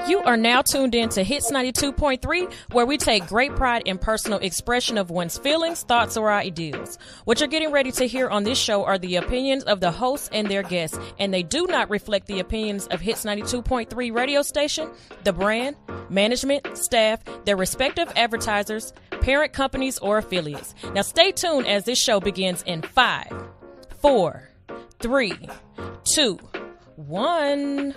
You are now tuned in to Hits 92.3, where we take great pride in personal expression of one's feelings, thoughts, or ideals. What you're getting ready to hear on this show are the opinions of the hosts and their guests, and they do not reflect the opinions of Hits 92.3 radio station, the brand, management, staff, their respective advertisers, parent companies, or affiliates. Now stay tuned as this show begins in 5, 4, 3, 2, 1.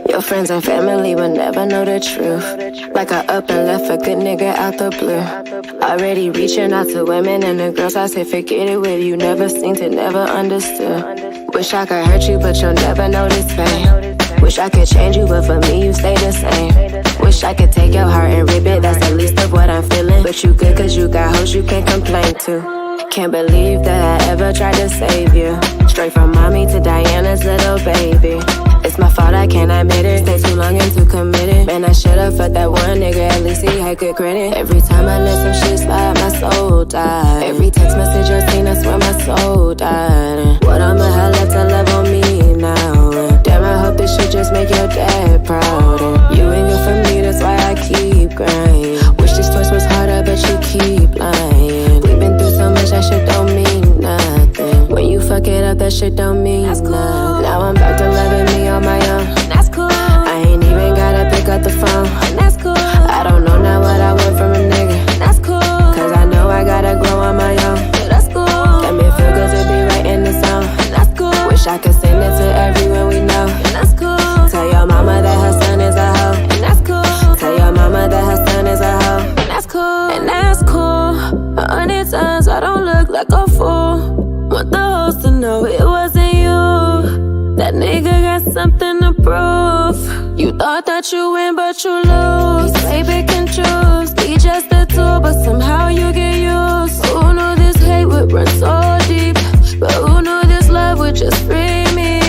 Your friends and family will never know the truth. Like I up and left a good nigga out the blue. Already reaching out to women and the girls, I say forget it with you. Never seen it, never understood. Wish I could hurt you, but you'll never notice pain. Wish I could change you, but for me you stay the same. Wish I could take your heart and rip it, that's the least of what I'm feeling. But you good cause you got hoes you can't complain to. Can't believe that I ever tried to save you. Straight from mommy to Diana's little baby. It's my fault, I can't admit it. Stay too long and too committed. Man, I should've fucked that one nigga, at least he had good credit. Every time I let some shit slide, my soul died. Every text message I seen, I swear my soul died. What I'ma have left to love on me now? Damn, I hope this shit just make your dad proud. And you ain't good for me, that's why I keep grinding. Wish this choice was harder, but you keep lying. We've been through so much, that shit don't mean nothing. When you fuck it up, that shit don't mean nothing. Now I'm back to loving me on my own. That's cool. I ain't even gotta pick up the phone. That's cool. I don't know now what I want from a nigga. That's cool. Cause I know I gotta grow on my own. That's cool. Let me feel good to be right in the zone. That's cool. Wish I could send it to everyone we know. That's cool. Tell your mama that her son is a hoe. And that's cool. Tell your mama that her son is a hoe. And that's cool. And that's cool. 100 times I don't look like a fool. Want the hoes to know it wasn't you. That nigga got something to prove. You thought that you win, but you lose. Play pick and choose. Be just a tool, but somehow you get used. Who knew this hate would run so deep? But who knew this love would just free me?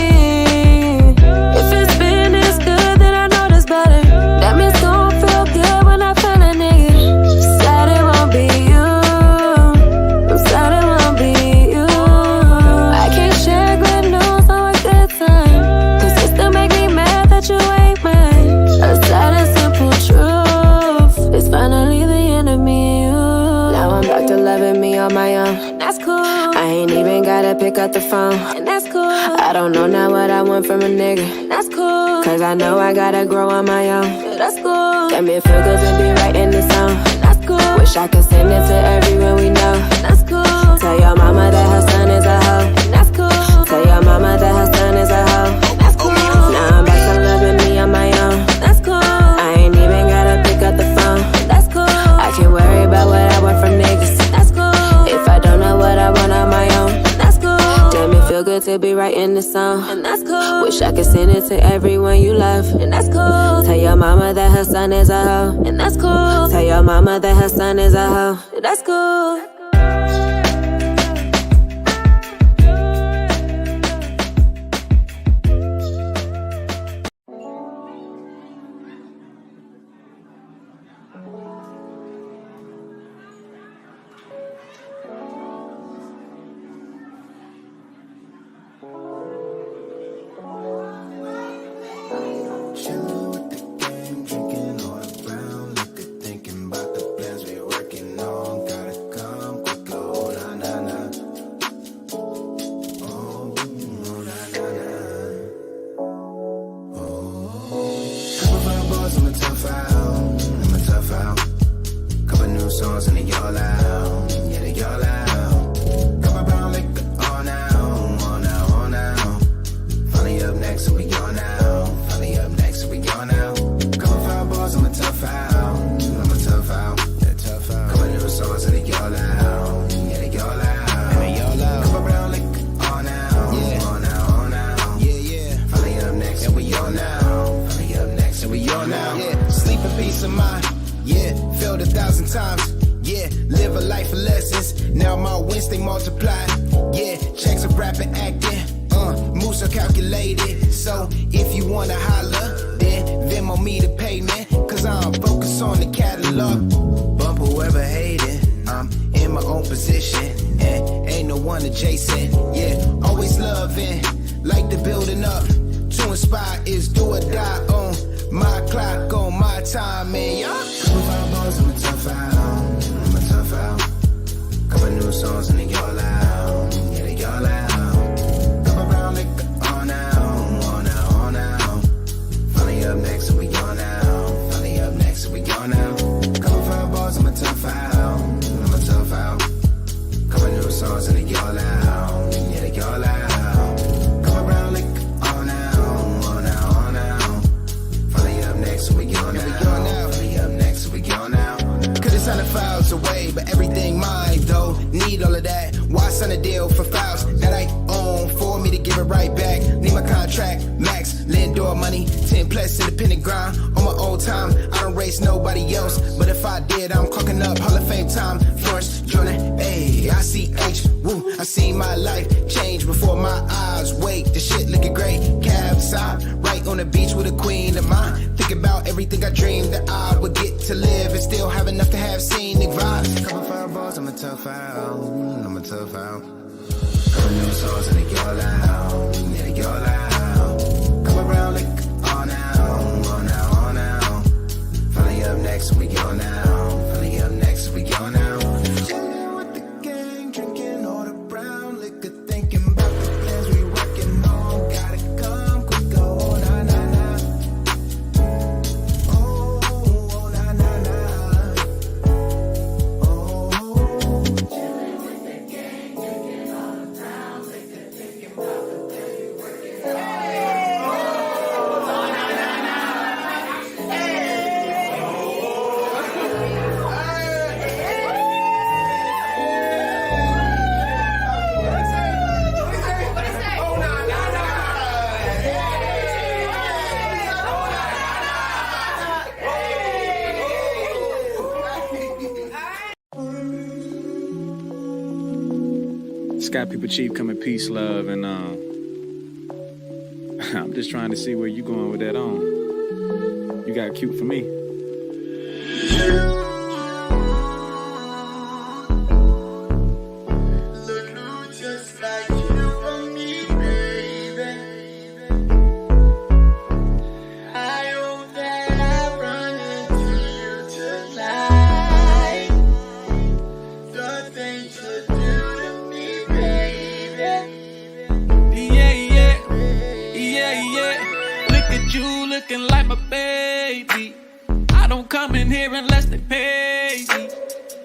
If it's been this good, then I know this better. That means don't feel good when I find a nigga. Sad it won't be you. I'm sad it won't be you. I can't share good news on a good time, cause it still make me mad that you ain't mine. A sad and simple truth. It's finally the end of me and you. Now I'm back to loving me on my own. That's cool. I ain't even gotta pick up the phone. And that's cool. I don't know now what I want from a nigga. That's cool. Cause I know I gotta grow on my own. Yeah, that's cool. Let me feel good to be right in the zone. That's cool. Wish I could send it to everyone we know. That's cool. Tell your mama that her son is a hoe. And that's cool. Tell your mama that her son is a hoe. And that's cool. Now I'm back to loving me on my own. That's cool. I ain't even gotta pick up the phone. That's cool. I can worry about what I want from niggas. That's cool. If I don't know what I want on my own. That's cool. Damn, it feel good to be right in the zone. And that's cool. Wish I could send it to everyone you love. And that's cool. Tell your mama that her son is a hoe. And that's cool. Tell your mama that her son is a hoe. That's cool. Sleep in peace of mind, yeah, failed 1,000 times. Yeah, live a life of lessons. Now my wins they multiply. Yeah, checks of rapping, acting. Moves are calculated. So if you wanna holler, then Venmo me the payment. Cause I'm focused on the catalog. Bump whoever hated. I'm in my own position. And ain't no one adjacent. Yeah, always loving. Like the building up. To inspire is do or die on my clock, on my time. And y'all. Couple five balls, I'm a tough out. I'm a tough out. Couple new songs and they all out. Yeah, they all out. Up next, so we gone now. Finally up next, so we gone now. Couple five balls, I'm a tough out. I'm a tough out. Couple new songs and they all out. Yeah, they all out. Couple brown lick on out, on out, on out. Finally up next, so we gone now. Finally up next, so we gone now. Could've signed the files away, but everything mine though. Need all of that. Why sign a deal for files that I own for me to give it right back? Need my contract, max, Lindor money, 10 plus independent grind. On my old time, I don't race nobody else. But if I did, I'm clocking up Hall of Fame time. Florence, Jordan, ayy, ICH, woo. I seen my life change before my eyes. Wait, the shit looking great. Cab side, right on the beach with a queen of mine. Think about everything I dreamed that I would get to live and still have enough to have scenic vibes. Couple fireballs, I'm a tough out. I'm a tough out. Couple new songs and they all out. Yeah, they all out. Come around like on out, on out, on out. Finally up next, we go now. Finally up next, we go now. Chilling with the gang, drinking all the brown liquor, thinking about the plans we working on. Gotta come quick, oh na na na. Oh na na na. Oh. Chilling with the gang, drinking all the brown liquor, thinking about the plans we working on. Sky People Chief coming peace, love, and I'm just trying to see where you going with that on. You got cute for me. Just like you for me, baby. I hope that I run into you tonight. The things you do to me, baby. Yeah. Look at you looking like my baby. I don't come in here unless they pay me.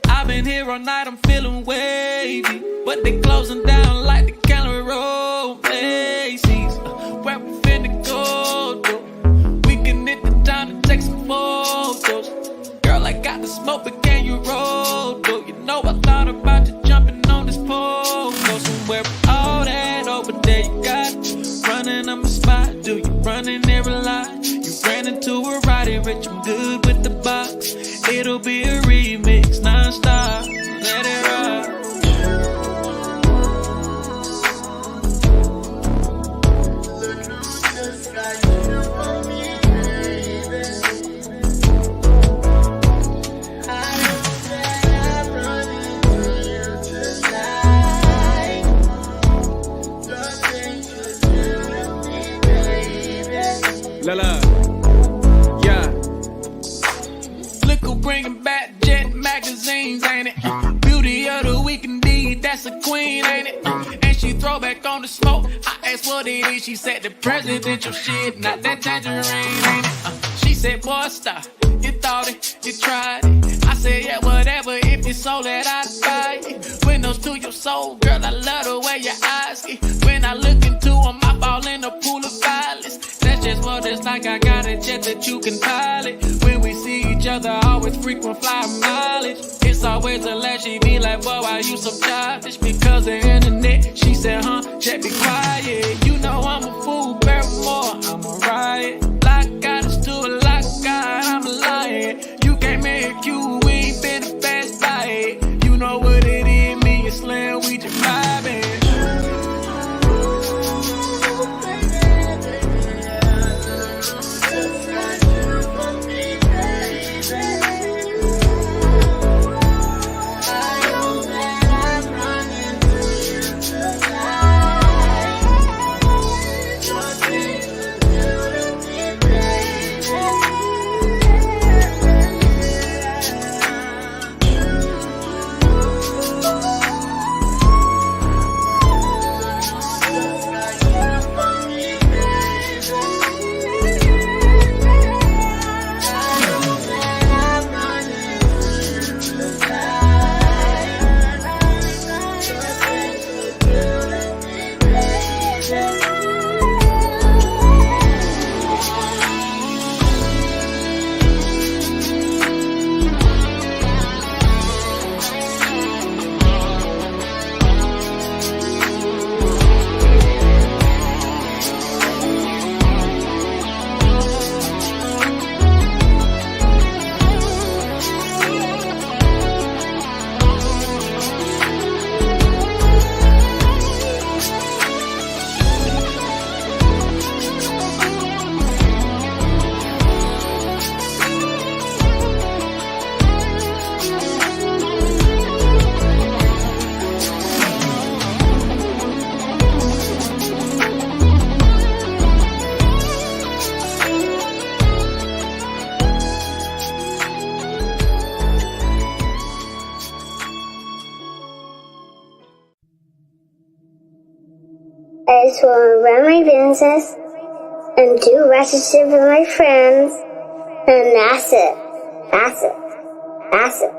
I've been here all night, I'm feeling wavy. But they closing down like the Gallery Road Macy's. Where we finna go, though? We can hit the town to take some photos. Girl, I got the smoke, but can you roll, though? You know I thought about you jumping on this pole. Go somewhere with all that over there you got. Running on my spot, do you running there a lot? You ran into a Roddy Rich, I'm good with the box. It'll be a remix, non-stop, let it rock. Just like you for me, baby. I hope that I run into you tonight. The things you do to me, baby. Lala, yeah. Look who bringing back Jet magazines, ain't it? Beauty of the week indeed, that's a queen, ain't it? And she throw back on the smoke. I asked what it is, she said the presidential shit, not that tangerine, ain't it? She said, boy, stop. You thought it, you tried it. I said, yeah, whatever, if it's so that I'd buy it. Windows to your soul, girl, I love the way your eyes get. When I look into them, I fall in a pool of violence. That's just what it's like, I got a jet that you can pilot. When we see each other, always frequent flyer mileage. It's always a laugh, she be like, boy, why you so childish? Because the internet, she said, jet be quiet. You know I'm a fool, Barrymore, I'm a riot. Like God is to a like God, I'm a lion. You can't make you, we ain't been the best by it. I just want to run my business and do ratchet shit with my friends. And that's it. That's it. That's it.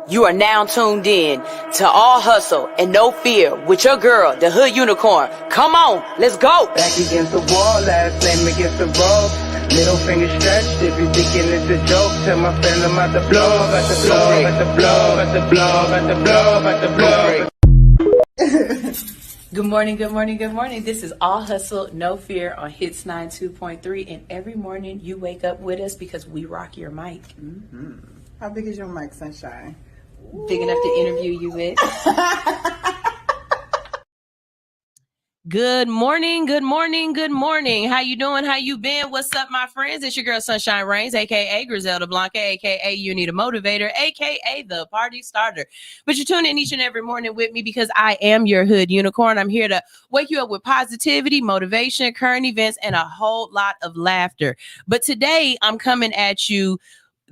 You are now tuned in to All Hustle and No Fear with your girl, the Hood Unicorn. Come on, let's go. Back against the wall, last name against the rope. Middle finger stretched, if you thinking it's a joke. Tell my friend I'm about to blow, about to blow, about to blow, about to blow, about to blow, about to blow. Good morning, good morning, good morning. This is All Hustle, No Fear on Hits 92.3. And every morning you wake up with us because we rock your mic. Mm-hmm. How big is your mic, Sunshine? Big enough to interview you with. Good morning, good morning, good morning. How you doing? How you been? What's up, my friends? It's your girl Sunshine Reigns, aka Griselda Blanca, aka You Need a Motivator, aka the Party Starter. But you tune in each and every morning with me because I am your Hood Unicorn. I'm here to wake you up with positivity, motivation, current events, and a whole lot of laughter. But today I'm coming at you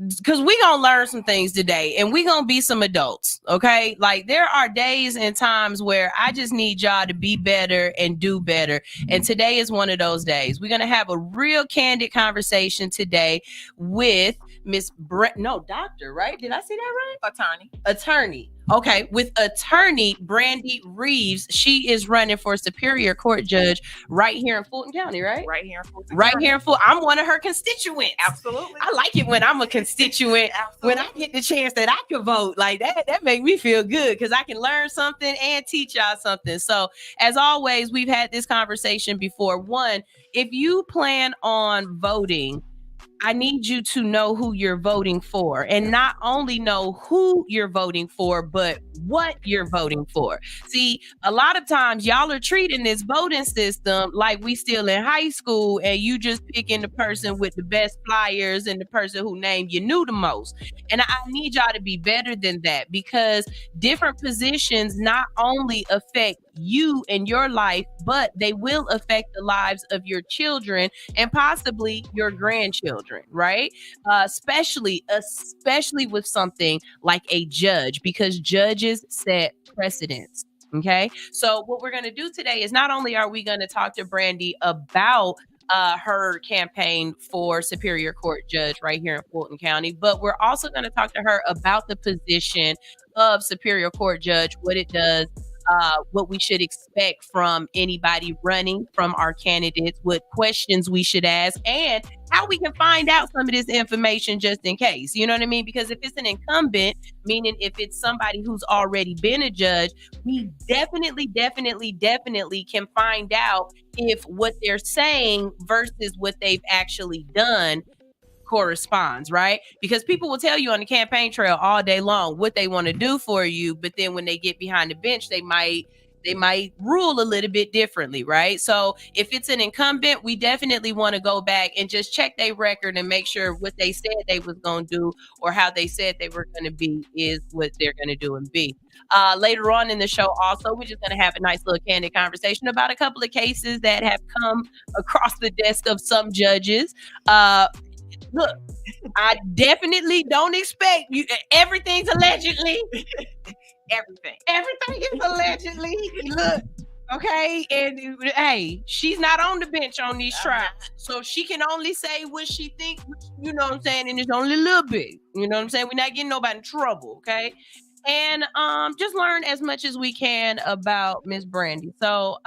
because we're gonna learn some things today and we're gonna be some adults, okay? Like, there are days and times where I just need y'all to be better and do better, and today is one of those days. We're gonna have a real candid conversation today with Miss Doctor, right? Did I say that right? Attorney. Okay, with attorney Brandy Reeves. She is running for Superior Court Judge right here in Fulton County, right? Right here in Fulton. Right here in Fulton. I'm one of her constituents. Absolutely. I like it when I'm a constituent. When I get the chance that I can vote like that. That makes me feel good because I can learn something and teach y'all something. So, as always, we've had this conversation before. One, if you plan on voting, I need you to know who you're voting for, and not only know who you're voting for, but what you're voting for. See, a lot of times y'all are treating this voting system like we still in high school and you just picking the person with the best flyers and the person who named you knew the most. And I need y'all to be better than that, because different positions not only affect you and your life, but they will affect the lives of your children and possibly your grandchildren, right? Especially with something like a judge, because judges set precedents. Okay, so what we're going to do today is not only are we going to talk to Brandy about her campaign for Superior Court Judge right here in Fulton County, but we're also going to talk to her about the position of Superior Court Judge, what it does, what we should expect from anybody running, from our candidates, what questions we should ask, and how we can find out some of this information just in case. You know what I mean? Because if it's an incumbent, meaning if it's somebody who's already been a judge, we definitely can find out if what they're saying versus what they've actually done corresponds, right? Because people will tell you on the campaign trail all day long what they want to do for you, but then when they get behind the bench, they might rule a little bit differently, right? So if it's an incumbent, we definitely want to go back and just check their record and make sure what they said they was going to do or how they said they were going to be is what they're going to do and be. Later on in the show, also, we're just going to have a nice little candid conversation about a couple of cases that have come across the desk of some judges. Look, I definitely don't expect you. Everything's allegedly. Everything is allegedly. Look, okay, and hey, she's not on the bench on these trials, so she can only say what she thinks. You know what I'm saying? And it's only a little bit. You know what I'm saying? We're not getting nobody in trouble, okay? And just learn as much as we can about Miss Brandy. So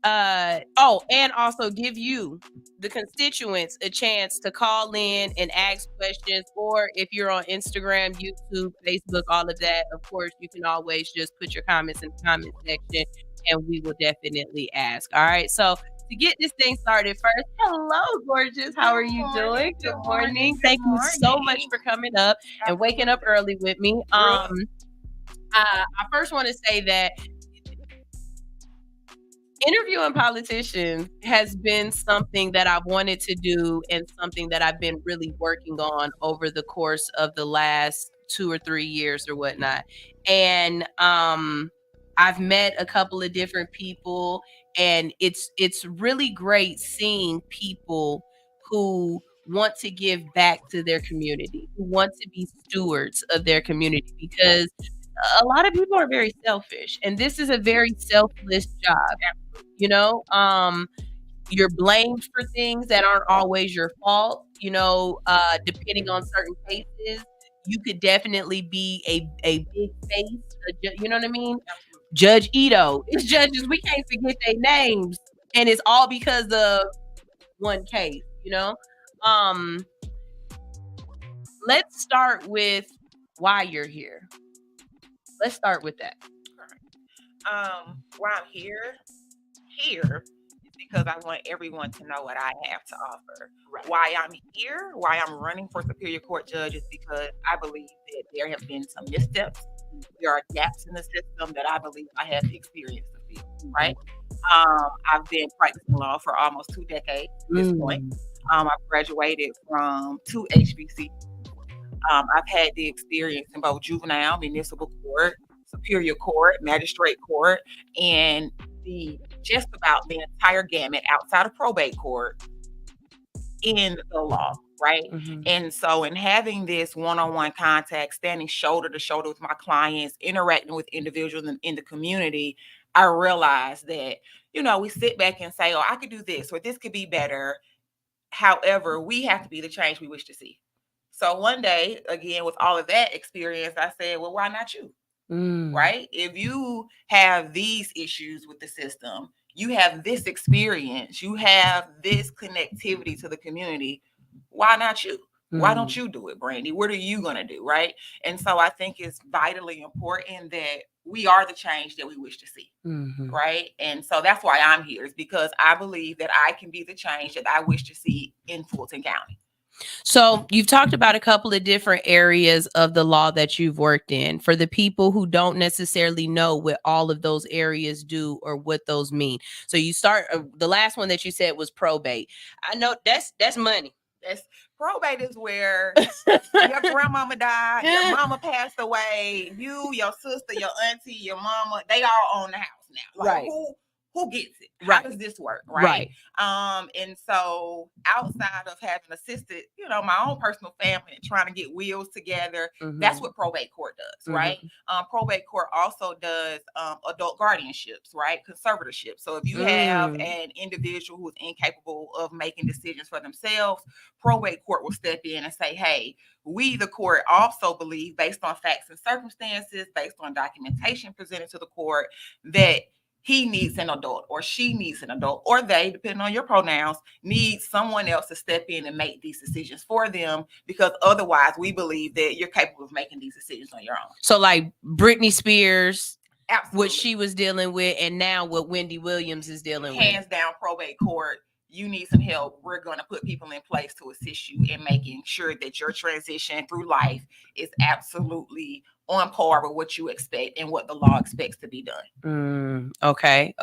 and also give you, the constituents, a chance to call in and ask questions, or if you're on Instagram, YouTube, Facebook, all of that, of course, you can always just put your comments in the comment section and we will definitely ask. All right, so to get this thing started first, hello, gorgeous. How are you doing? Good morning. Thank you so much for coming up and waking up early with me. I first want to say that interviewing politicians has been something that I've wanted to do and something that I've been really working on over the course of the last 2 or 3 years or whatnot. And I've met a couple of different people, and it's really great seeing people who want to give back to their community, who want to be stewards of their community, because a lot of people are very selfish, and this is a very selfless job. You know, you're blamed for things that aren't always your fault. You know, depending on certain cases, you could definitely be a big face. You know what I mean? Judge Ito. It's judges, we can't forget their names, and it's all because of one case. You know, let's start with why you're here. Let's start with that. Why I'm here is because I want everyone to know what I have to offer. Right. Why I'm here, why I'm running for Superior Court judge is because I believe that there have been some missteps. There are gaps in the system that I believe I have the experience to fill, right? I've been practicing law for almost 2 decades at this point. I've graduated from 2 HBCUs. I've had the experience in both juvenile, municipal court, superior court, magistrate court, and just about the entire gamut outside of probate court in the law, right? And so in having this one-on-one contact, standing shoulder to shoulder with my clients, interacting with individuals in the community, I realized that, you know, we sit back and say, oh, I could do this, or this could be better. However, we have to be the change we wish to see. So one day, again, with all of that experience, I said, well, why not you? Right? If you have these issues with the system, you have this experience, you have this connectivity to the community, why not you? Why don't you do it, Brandy? What are you going to do? Right? And so I think it's vitally important that we are the change that we wish to see. Right? And so that's why I'm here, is because I believe that I can be the change that I wish to see in Fulton County. So you've talked about a couple of different areas of the law that you've worked in. For the people who don't necessarily know what all of those areas do or what those mean. So you start, the last one that you said was probate. I know that's money. That's probate is where your grandmama died, your mama passed away, you, your sister, your auntie, your mama, they all own the house now. Like, right. Who gets it? How does this work? Right. And so outside of having assisted, you know, my own personal family and trying to get wheels together, that's what probate court does, right? Probate court also does adult guardianships, right? Conservatorship. So if you have an individual who is incapable of making decisions for themselves, probate court will step in and say, hey, we, the court, also believe, based on facts and circumstances, based on documentation presented to the court, that he needs an adult, or she needs an adult, or they, depending on your pronouns, need someone else to step in and make these decisions for them, because otherwise we believe that you're capable of making these decisions on your own. So like Britney Spears, absolutely, what she was dealing with, and now what Wendy Williams is dealing with. Hands down, probate court, you need some help. We're going to put people in place to assist you in making sure that your transition through life is absolutely on par with what you expect and what the law expects to be done. Okay.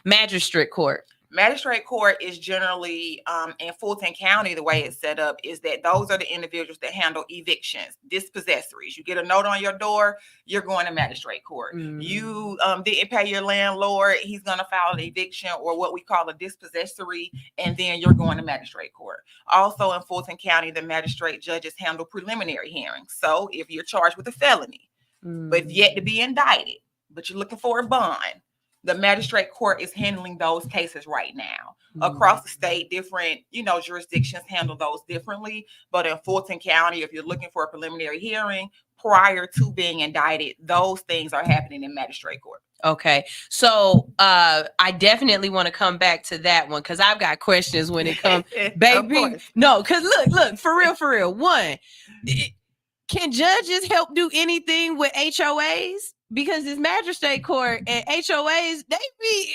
Magistrate court. Magistrate court is generally in Fulton County, the way it's set up is that those are the individuals that handle evictions, dispossessories. You get a note on your door, you're going to magistrate court. You didn't pay your landlord, he's going to file an eviction or what we call a dispossessory, and then you're going to magistrate court. Also in Fulton County, the magistrate judges handle preliminary hearings. So if you're charged with a felony, but yet to be indicted, but you're looking for a bond, the magistrate court is handling those cases right now. Across the state, different, jurisdictions handle those differently. But in Fulton County, if you're looking for a preliminary hearing prior to being indicted, those things are happening in magistrate court. Okay. So I definitely want to come back to that one because I've got questions when it comes, baby. No, because look, for real. One, can judges help do anything with HOAs? Because this magistrate court and HOAs, they be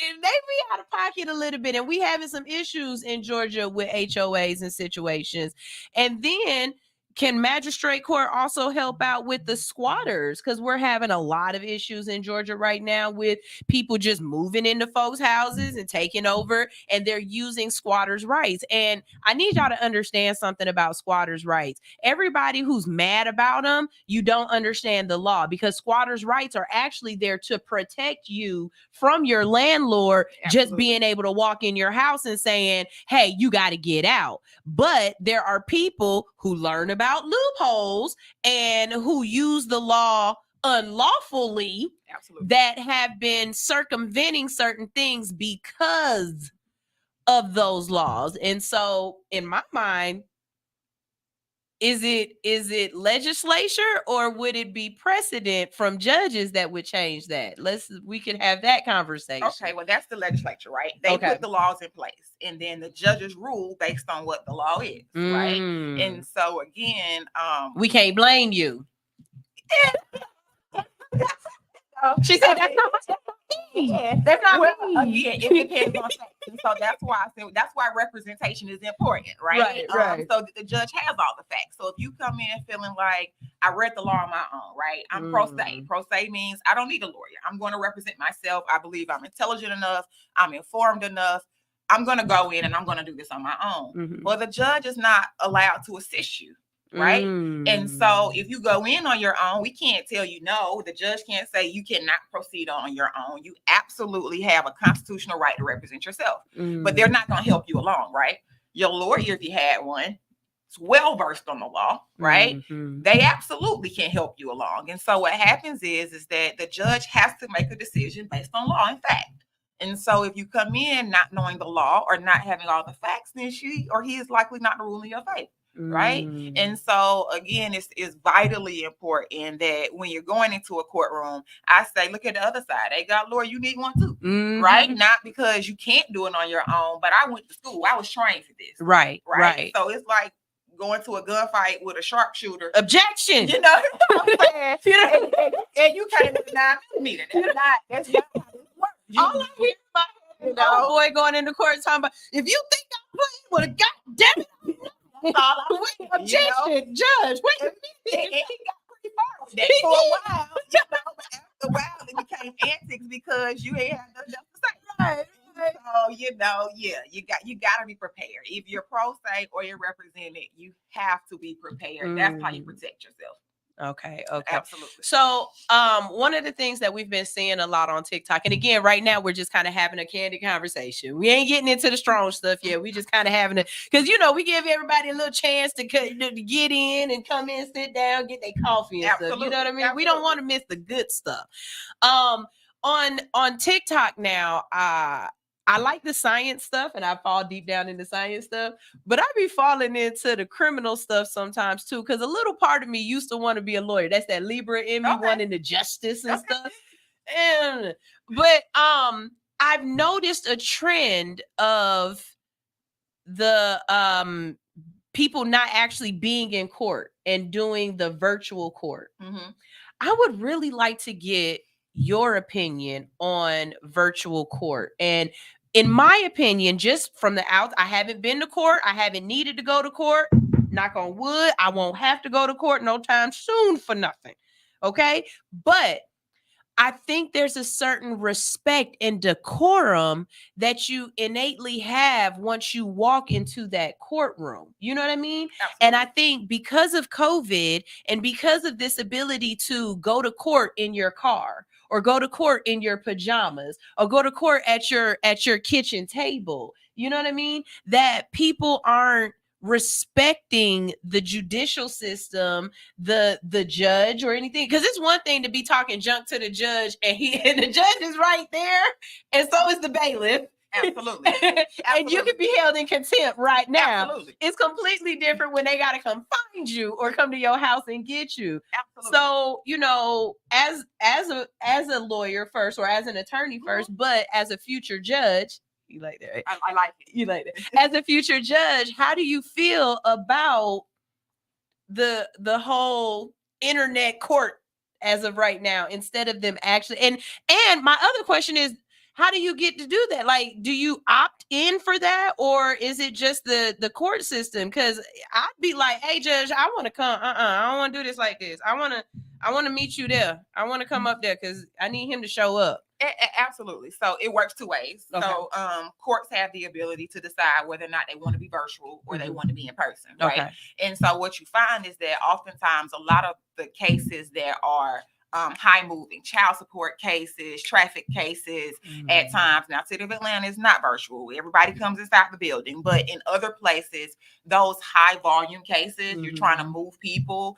out of pocket a little bit. And we having some issues in Georgia with HOAs and situations. And then can magistrate court also help out with the squatters? Because we're having a lot of issues in Georgia right now with people just moving into folks' houses and taking over, and they're using squatters' rights. And I need y'all to understand something about squatters' rights. Everybody who's mad about them, you don't understand the law, because squatters' rights are actually there to protect you from your landlord. Absolutely. Just being able to walk in your house and saying, hey, you got to get out. But there are people who learn about loopholes and who use the law unlawfully that have been circumventing certain things because of those laws. And so in my mind, is it legislature, or would it be precedent from judges that would change that? We could have that conversation. Okay, well, that's the legislature, right? They put the laws in place, and then the judges rule based on what the law is, right? And so again, we can't blame you. She said that's not my That's not me. Again, it depends on facts. And so that's why representation is important, right? Right. So the judge has all the facts. So if you come in feeling like I read the law on my own, right? I'm pro se. Pro se means I don't need a lawyer. I'm going to represent myself. I believe I'm intelligent enough. I'm informed enough. I'm going to go in and I'm going to do this on my own. Well, the judge is not allowed to assist you. Right. And so if you go in on your own, we can't tell you no. The judge can't say you cannot proceed on your own. You absolutely have a constitutional right to represent yourself, but they're not going to help you along. Right. Your lawyer, if you had one, is well versed on the law. Right. They absolutely can help you along. And so what happens is that the judge has to make a decision based on law and fact. And so if you come in not knowing the law or not having all the facts, then she or he is likely not to rule in your favor. Right. And so, again, it's vitally important that when you're going into a courtroom, I say, look at the other side. They got a lawyer. You need one too. Right. Not because you can't do it on your own, but I went to school. I was trained for this. Right. So it's like going to a gunfight with a sharpshooter. Objection. You know what I'm saying? and you can't deny me. That's not how this works. All I hear about boy going into court talking about, if you think I'm playing with a goddamn objection, judge. Wait a minute. And he got pretty far with that for a while. But after a while, it became antics because you ain't had nothing else to say. Right. So you got to be prepared. If you're pro se or you're represented, you have to be prepared. That's how you protect yourself. Okay. Absolutely. So, one of the things that we've been seeing a lot on TikTok, and again, right now we're just kind of having a candid conversation. We ain't getting into the strong stuff yet. We just kind of having it because we give everybody a little chance to get in and come in, sit down, get their coffee and stuff. You know what I mean? Absolutely. We don't want to miss the good stuff. On TikTok now, I like the science stuff and I fall deep down into science stuff, but I be falling into the criminal stuff sometimes too, because a little part of me used to want to be a lawyer. That's that Libra in me wanting the justice and stuff. But I've noticed a trend of the people not actually being in court and doing the virtual court. I would really like to get your opinion on virtual court. And in my opinion, just from the out, I haven't been to court. I haven't needed to go to court. Knock on wood. I won't have to go to court no time soon for nothing. Okay. But I think there's a certain respect and decorum that you innately have once you walk into that courtroom. You know what I mean? Absolutely. And I think because of COVID and because of this ability to go to court in your car, or go to court in your pajamas, or go to court at your kitchen table. You know what I mean? That people aren't respecting the judicial system, the judge or anything. Because it's one thing to be talking junk to the judge and the judge is right there, and so is the bailiff. Absolutely. And you can be held in contempt right now. Absolutely. It's completely different when they got to come find you or come to your house and get you. Absolutely. So, as a lawyer first, or as an attorney first, but as a future judge, you like that? Right? I like it. You like that. As a future judge, how do you feel about the whole internet court as of right now, instead of them actually? And my other question is, how do you get to do that? Like, do you opt in for that, or is it just the court system? Because I'd be like, hey, judge, I want to come. I don't want to do this like this. I want to meet you there. I want to come up there because I need him to show up. Absolutely. So it works two ways. Okay. So courts have the ability to decide whether or not they want to be virtual or they want to be in person. Right. Okay. And so what you find is that oftentimes a lot of the cases that are high moving child support cases, traffic cases at times. Now, City of Atlanta is not virtual. Everybody comes inside the building, but in other places, those high volume cases, you're trying to move people.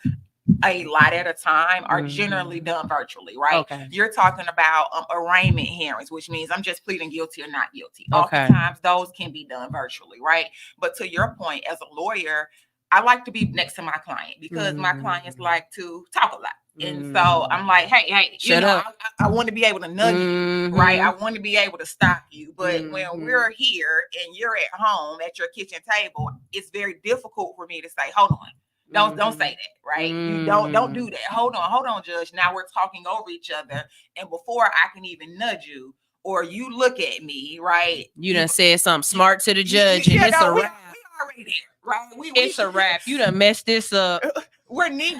a lot at a time are generally done virtually, right? Okay. You're talking about arraignment hearings, which means I'm just pleading guilty or not guilty. Okay. Oftentimes those can be done virtually, right? But to your point, as a lawyer, I like to be next to my client because my clients like to talk a lot. And so I'm like, hey, Shut up. I want to be able to nudge you, right? I want to be able to stop you. But when we're here and you're at home at your kitchen table, it's very difficult for me to say, hold on. Don't say that, right? You don't do that. Hold on, Judge. Now we're talking over each other. And before I can even nudge you or you look at me, right? You done said something smart to the judge and it's a wrap. We already there, right? It's a wrap. You done messed this up. We're deep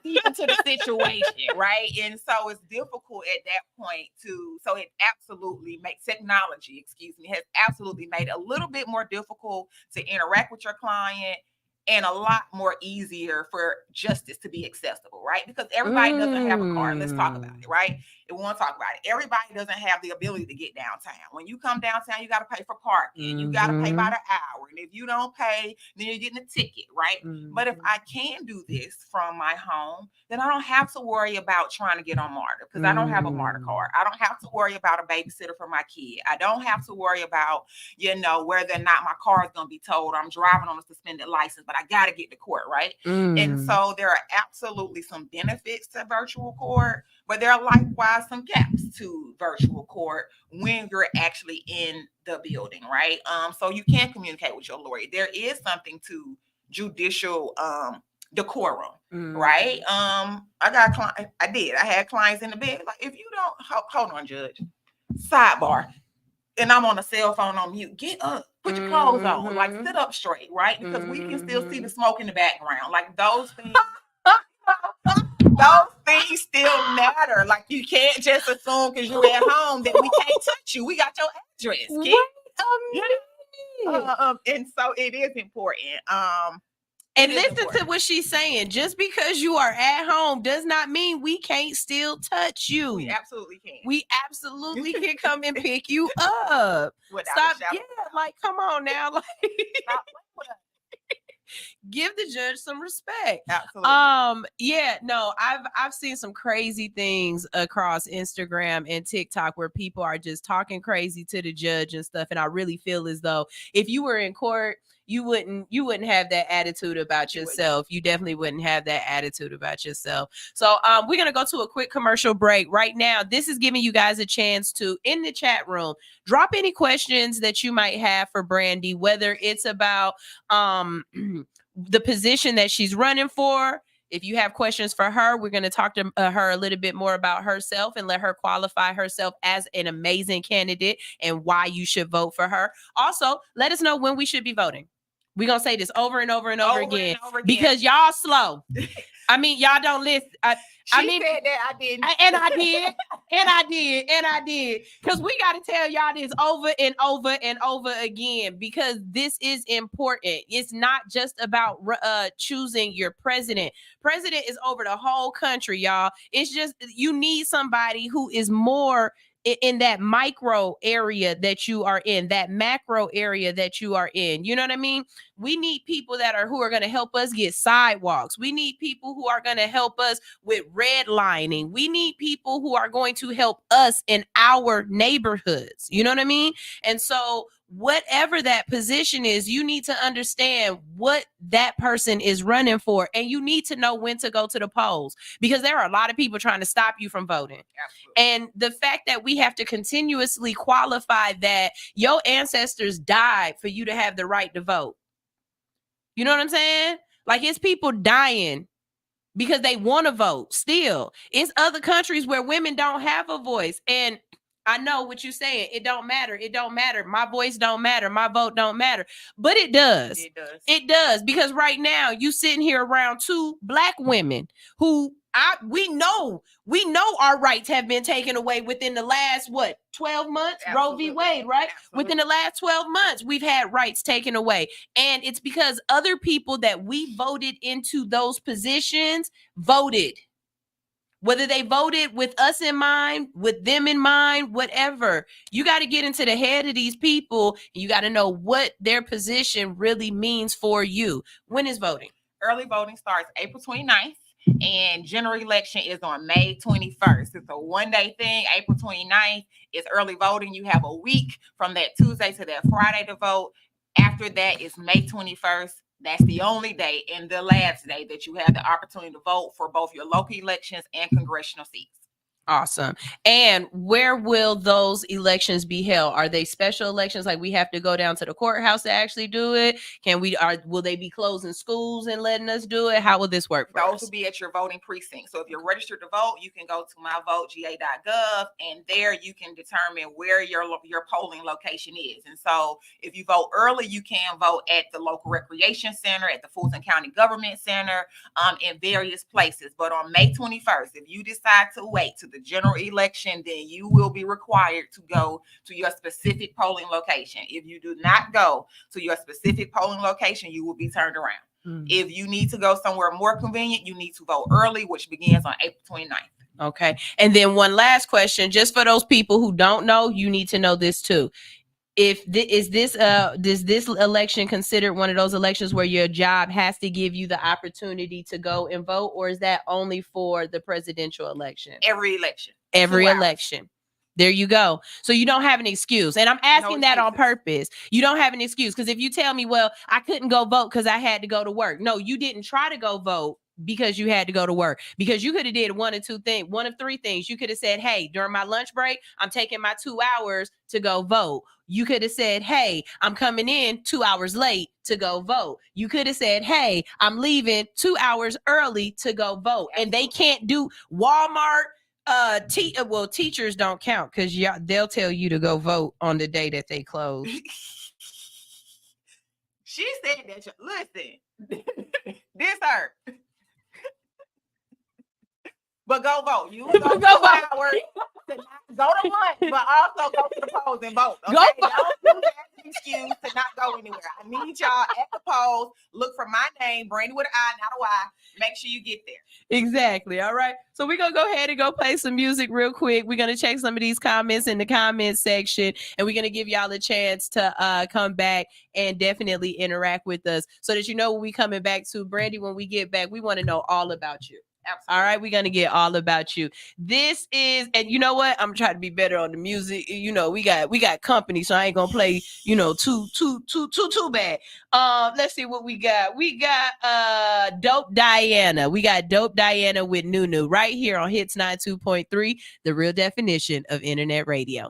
into the situation, right? And so it's difficult at that point so it absolutely makes technology, has absolutely made it a little bit more difficult to interact with your client and a lot more easier for justice to be accessible, right? Because everybody doesn't have a car. Let's talk about it, right? And we want to talk about it. Everybody doesn't have the ability to get downtown. When you come downtown, you got to pay for parking. You got to pay by the hour. And if you don't pay, then you're getting a ticket, right? But if I can do this from my home, then I don't have to worry about trying to get on MARTA because I don't have a MARTA card. I don't have to worry about a babysitter for my kid. I don't have to worry about, whether or not my car is going to be towed. I'm driving on a suspended license, but I got to get to court, right? And so there are absolutely some benefits to virtual court, but there are likewise some gaps to virtual court when you're actually in the building, right? So you can communicate with your lawyer. There is something to judicial decorum, right? I got clients. I had clients in the bed. Like, if you don't hold on, Judge. Sidebar. And I'm on a cell phone on mute. Get up, put your clothes on, like sit up straight, right? Because we can still see the smoke in the background. Like those things. Those things still matter. Like you can't just assume because you're at home that we can't touch you. We got your address. And so it is important. And listen to what she's saying. Just because you are at home does not mean we can't still touch you. We absolutely can. We absolutely can come and pick you up. Stop. Yeah, like come on now. Like give the judge some respect. Absolutely. Yeah, no, I've seen some crazy things across Instagram and TikTok where people are just talking crazy to the judge and stuff. And I really feel as though if you were in court, you wouldn't have that attitude about yourself. You definitely wouldn't have that attitude about yourself. So we're going to go to a quick commercial break right now. This is giving you guys a chance to, in the chat room, drop any questions that you might have for Brandy, whether it's about the position that she's running for. If you have questions for her, we're going to talk to her a little bit more about herself and let her qualify herself as an amazing candidate and why you should vote for her. Also, let us know when we should be voting. We're going to say this over and over and over again because y'all slow. I mean, y'all don't listen. She said that, I didn't. And I did. Because we got to tell y'all this over and over and over again because this is important. It's not just about choosing your president. President is over the whole country, y'all. It's just you need somebody who is more in that micro area that you are in, that macro area that you are in. You know what I mean? We need people who are going to help us get sidewalks. We need people who are going to help us with redlining. We need people who are going to help us in our neighborhoods. You know what I mean? And so whatever that position is, you need to understand what that person is running for. And you need to know when to go to the polls because there are a lot of people trying to stop you from voting. Absolutely. And the fact that we have to continuously qualify that your ancestors died for you to have the right to vote. You know what I'm saying? Like it's people dying because they want to vote still. It's other countries where women don't have a voice. And I know what you're saying. It don't matter. It don't matter. My voice don't matter. My vote don't matter. But it does. It does. It does. Because right now you sitting here around two Black women who we know our rights have been taken away within the last 12 months. Absolutely. Roe v. Wade, right? Absolutely. Within the last 12 months, we've had rights taken away. And it's because other people that we voted into those positions voted. Whether they voted with us in mind, with them in mind, whatever, you got to get into the head of these people. And you got to know what their position really means for you. When is voting? Early voting starts April 29th. And general election is on May 21st. It's a 1-day thing. April 29th is early voting. You have a week from that Tuesday to that Friday to vote. After that is May 21st. That's the only day and the last day that you have the opportunity to vote for both your local elections and congressional seats. Awesome. And where will those elections be held? Are they special elections? Like we have to go down to the courthouse to actually do it? Will they be closing schools and letting us do it? How will this work for us? Those will be at your voting precinct. So if you're registered to vote, you can go to myvotegA.gov, and there you can determine where your polling location is. And so if you vote early, you can vote at the local recreation center, at the Fulton County Government Center, in various places. But on May 21st, if you decide to wait to the general election, then you will be required to go to your specific polling location. If you do not go to your specific polling location, you will be turned around. If you need to go somewhere more convenient, you need to vote early, which begins on April 29th. Okay. And then one last question, just for those people who don't know, you need to know this too. Does this election considered one of those elections where your job has to give you the opportunity to go and vote, or is that only for the presidential election? Every election. There you go. So you don't have an excuse. And I'm asking that on purpose. You don't have an excuse. Because if you tell me, well, I couldn't go vote because I had to go to work. No, you didn't try to go vote because you had to go to work, because you could have did one of three things. You could have said, hey, during my lunch break, I'm taking my 2 hours to go vote. You could have said, hey, I'm coming in 2 hours late to go vote. You could have said, hey, I'm leaving 2 hours early to go vote. And they can't do Walmart. Teachers don't count because they'll tell you to go vote on the day that they close. She said that. Listen, this hurt. But go vote. You go 2 hours. Go to lunch, but also go to the polls and vote. Okay? Don't use that as an excuse to not go anywhere. I need y'all at the polls. Look for my name, Brandy with an I, not a Y. Make sure you get there. Exactly. All right. So we're going to go ahead and go play some music real quick. We're going to check some of these comments in the comment section, and we're going to give y'all a chance to come back and definitely interact with us so that you know when we coming back to. Brandy, when we get back, we want to know all about you. Absolutely. All right, we're gonna get all about you. This is, and you know what? I'm trying to be better on the music. You know, we got company, so I ain't gonna play, too bad. Let's see what we got. We got Dope Diana. We got Dope Diana with Nunu right here on Hits 92.3, the real definition of internet radio.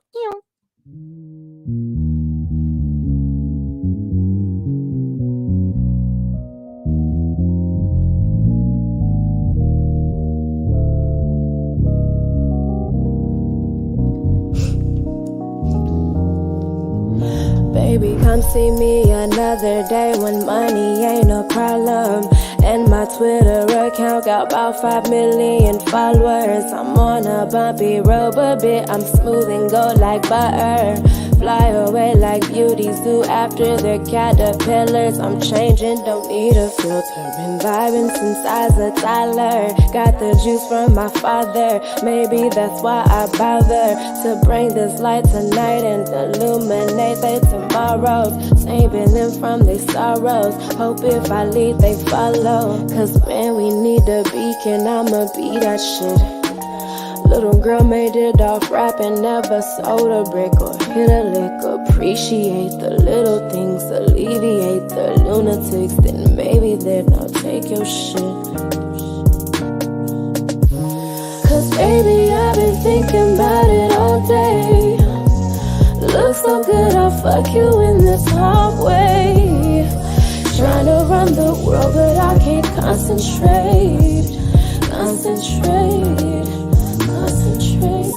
Baby, come see me another day when money ain't no problem. And my Twitter account got about 5 million followers. I'm on a bumpy road, but I'm smooth and go like butter. Fly away like beauties do after their caterpillars. I'm changing, don't need a filter. Been vibing since I was a toddler. Got the juice from my father. Maybe that's why I bother to bring this light tonight and illuminate their tomorrows. Saving them from their sorrows. Hope if I lead, they follow. Cause man, we need a beacon. I'ma be that shit. Little girl made it off rapping, never sold a brick or hit a lick. Appreciate the little things, alleviate the lunatics. Then maybe then I'll take your shit. Cause baby, I've been thinking about it all day. Looks so good, I'll fuck you in this hallway. Trying to run the world, but I can't concentrate.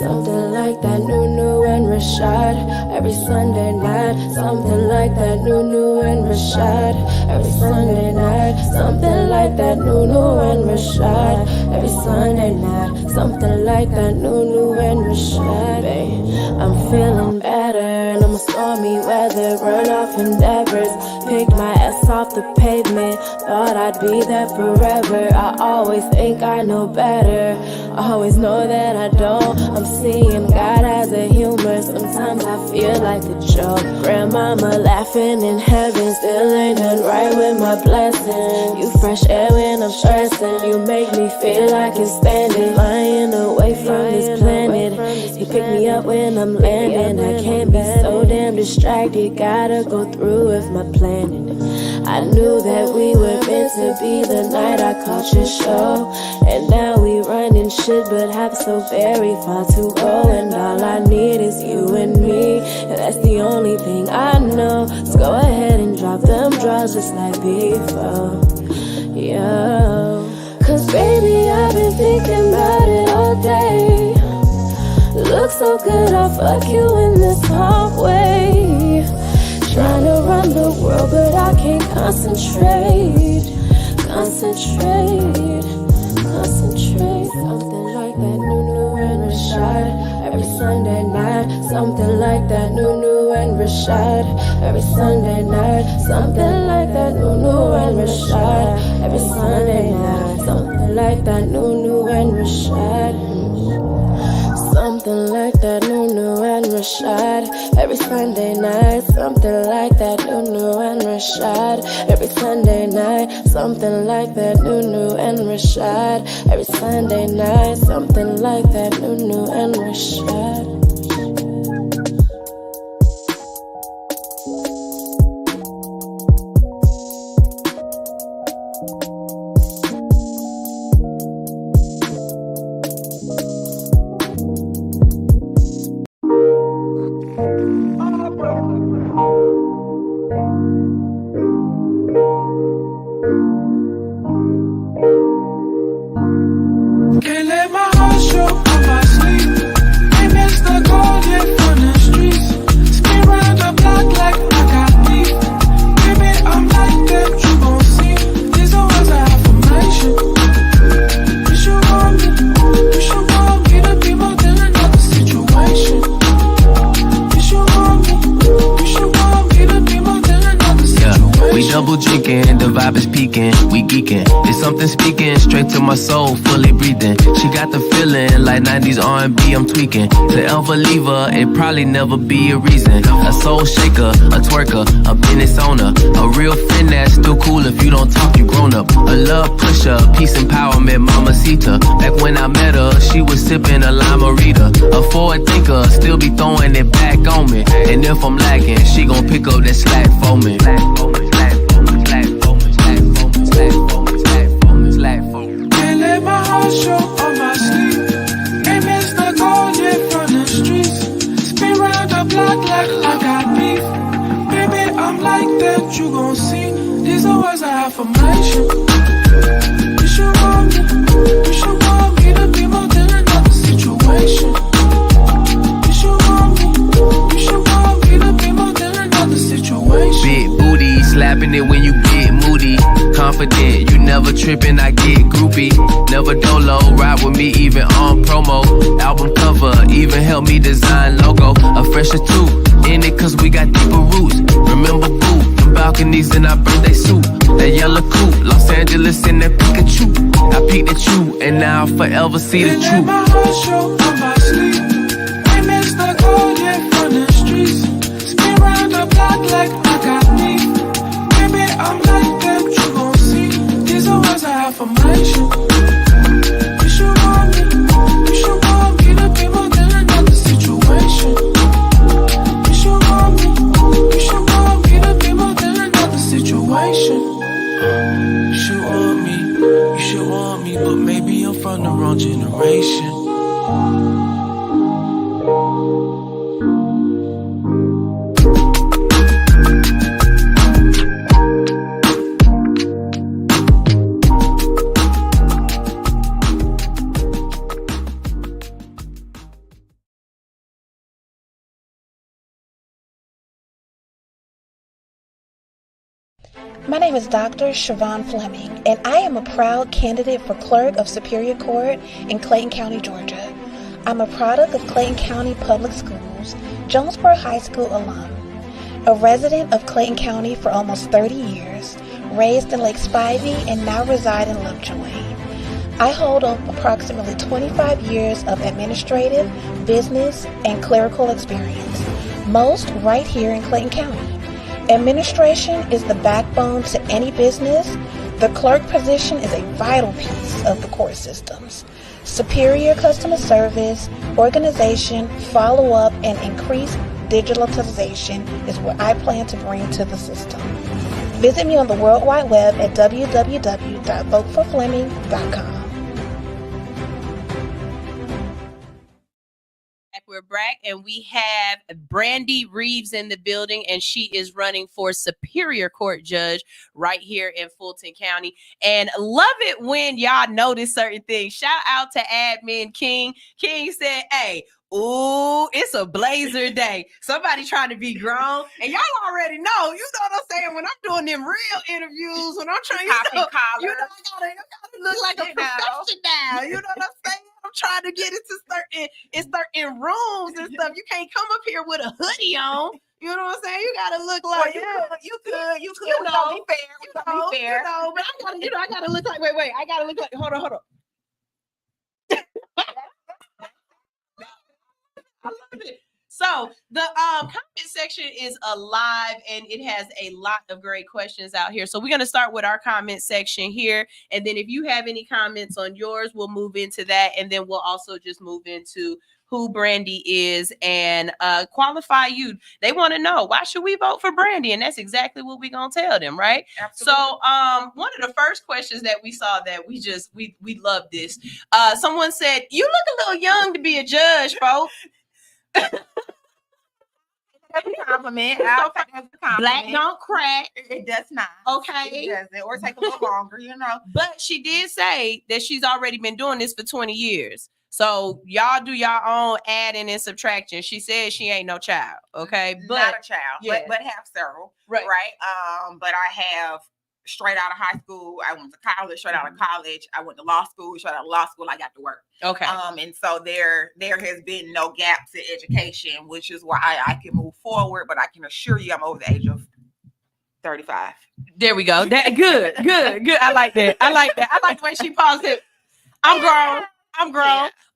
Something like that Nunu and Rashad every Sunday night. Something like that Nunu and Rashad every Sunday night. Something like that Nunu and Rashad every Sunday night. Something like that Nunu and Rashad. Babe, I'm feeling bad. better. And I'm a stormy weather, run off endeavors. Picked my ass off the pavement, thought I'd be there forever. I always think I know better, I always know that I don't. I'm seeing God as a humor, sometimes I feel like a joke. Grandmama laughing in heaven, still ain't done right with my blessing. You fresh air when I'm stressing, you make me feel like it's standing. Flying away from this planet, you pick me up when I'm landing. I can't be so damn distracted, gotta go through with my planning. I knew that we were meant to be the night I caught your show. And now we running shit but have so very far to go. And all I need is you and me, and that's the only thing I know. So go ahead and drop them drugs just like before. Yo, cause baby I've been thinking about it all day. Look so good, I'll fuck you in this hallway. Trying to run the world, but I can't concentrate. Concentrate. Something like that new and Rashad every Sunday night. Something like that new and Rashad every Sunday night. Something like that new and Rashad every Sunday night. Something like that new and Rashad. Something like that new and Rashad every Sunday night. Something like that new and Rashad every Sunday night. Something like that new and Rashad every Sunday night. Something like that new and Rashad. Can't let my heart show on my sleeve. Ain't missed the gold yet from the streets. Spin round the block like I got beef. Baby, I'm like that, you gon' see. These are words of affirmation. You should want me to be more than another situation. You should want me to be more than another situation. Yeah, we double drinking, the vibe is peaking, we geeking. There's something speaking straight to my soul, fully breathing. She got the feeling like 90s R&B, I'm tweaking. To ever leave her, it probably never be a reason. A soul shaker, a twerker, a business owner, a real friend that's still cool if you don't talk, you grown up. A love pusher, peace empowerment, mamacita. Back when I met her, she was sipping a limerita. A forward thinker, still be throwing it back on me. And if I'm lacking, she gon' pick up that slack for me. Can't let my heart show on my sleeve. Ain't missed the gold yet from the streets. Spin round the block like I got beef. Baby, I'm like that, you gon' see. These are words of affirmation. You should want me to be more than another situation. You should want me to be more than another situation. Big booty, slapping it when you get moody. Confident, you never tripping, I get groupie. Never dolo, ride with me even on promo. Album cover, even help me design logo. A fresher too, in it cause we got deeper roots. Remember boo, the balconies in our birthday suit. That yellow coupe, Los Angeles in that Pikachu. I peeked at you, and now I'll forever see the truth. My heart show on my sleeve. Ain't missed the gold yet from the streets. Spin round the block like I got beef. Baby, I'm like that, you gon' see. These are words of affirmation. You should want me to be more than another situation. You should want me to be more than another situation. You should want me, but maybe I'm from the wrong generation. My name is Dr. Siobhan Fleming, and I am a proud candidate for Clerk of Superior Court in Clayton County, Georgia. I'm a product of Clayton County Public Schools, Jonesboro High School alum, a resident of Clayton County for almost 30 years, raised in Lake Spivey and now reside in Lovejoy. I hold approximately 25 years of administrative, business, and clerical experience, most right here in Clayton County. Administration is the backbone to any business. The clerk position is a vital piece of the court systems. Superior customer service, organization, follow-up, and increased digitalization is what I plan to bring to the system. Visit me on the World Wide Web at www.voteforfleming.com. We're back and we have Brandy Reeves in the building, and she is running for Superior Court Judge right here in Fulton County. And love it when y'all notice certain things. Shout out to Admin King. King said, hey, ooh, it's a blazer day. Somebody trying to be grown. And y'all already know, you know what I'm saying? When I'm doing them real interviews, when I'm trying, I gotta look like a professional. You know what I'm saying? I'm trying to get into certain rooms and stuff. You can't come up here with a hoodie on. You know what I'm saying? You gotta look like you could. You know, be fair. Be fair. You know, but I gotta look like. Wait. I gotta look like. Hold on. I love it. So the comment section is alive and it has a lot of great questions out here. So we're going to start with our comment section here. And then if you have any comments on yours, we'll move into that. And then we'll also just move into who Brandy is and qualify you. They want to know, why should we vote for Brandy? And that's exactly what we're going to tell them, right? Absolutely. So one of the first questions that we saw that we love this. Someone said, you look a little young to be a judge, folks. That's a compliment. I'll take that as a compliment. Black don't crack. It does not. Okay. It doesn't. Or take a little longer, you know. But she did say that she's already been doing this for 20 years. So y'all do your own adding and subtraction. She said she ain't no child. Okay. But not a child, yeah. but have several. Right. But I have straight out of high school. I went to college. Straight out of college, I went to law school. Straight out of law school, I got to work. Okay. And so there has been no gaps in education, which is why I can move forward. But I can assure you, I'm over the age of 35. There we go. That good. I like that. I like the way she paused it. I'm grown.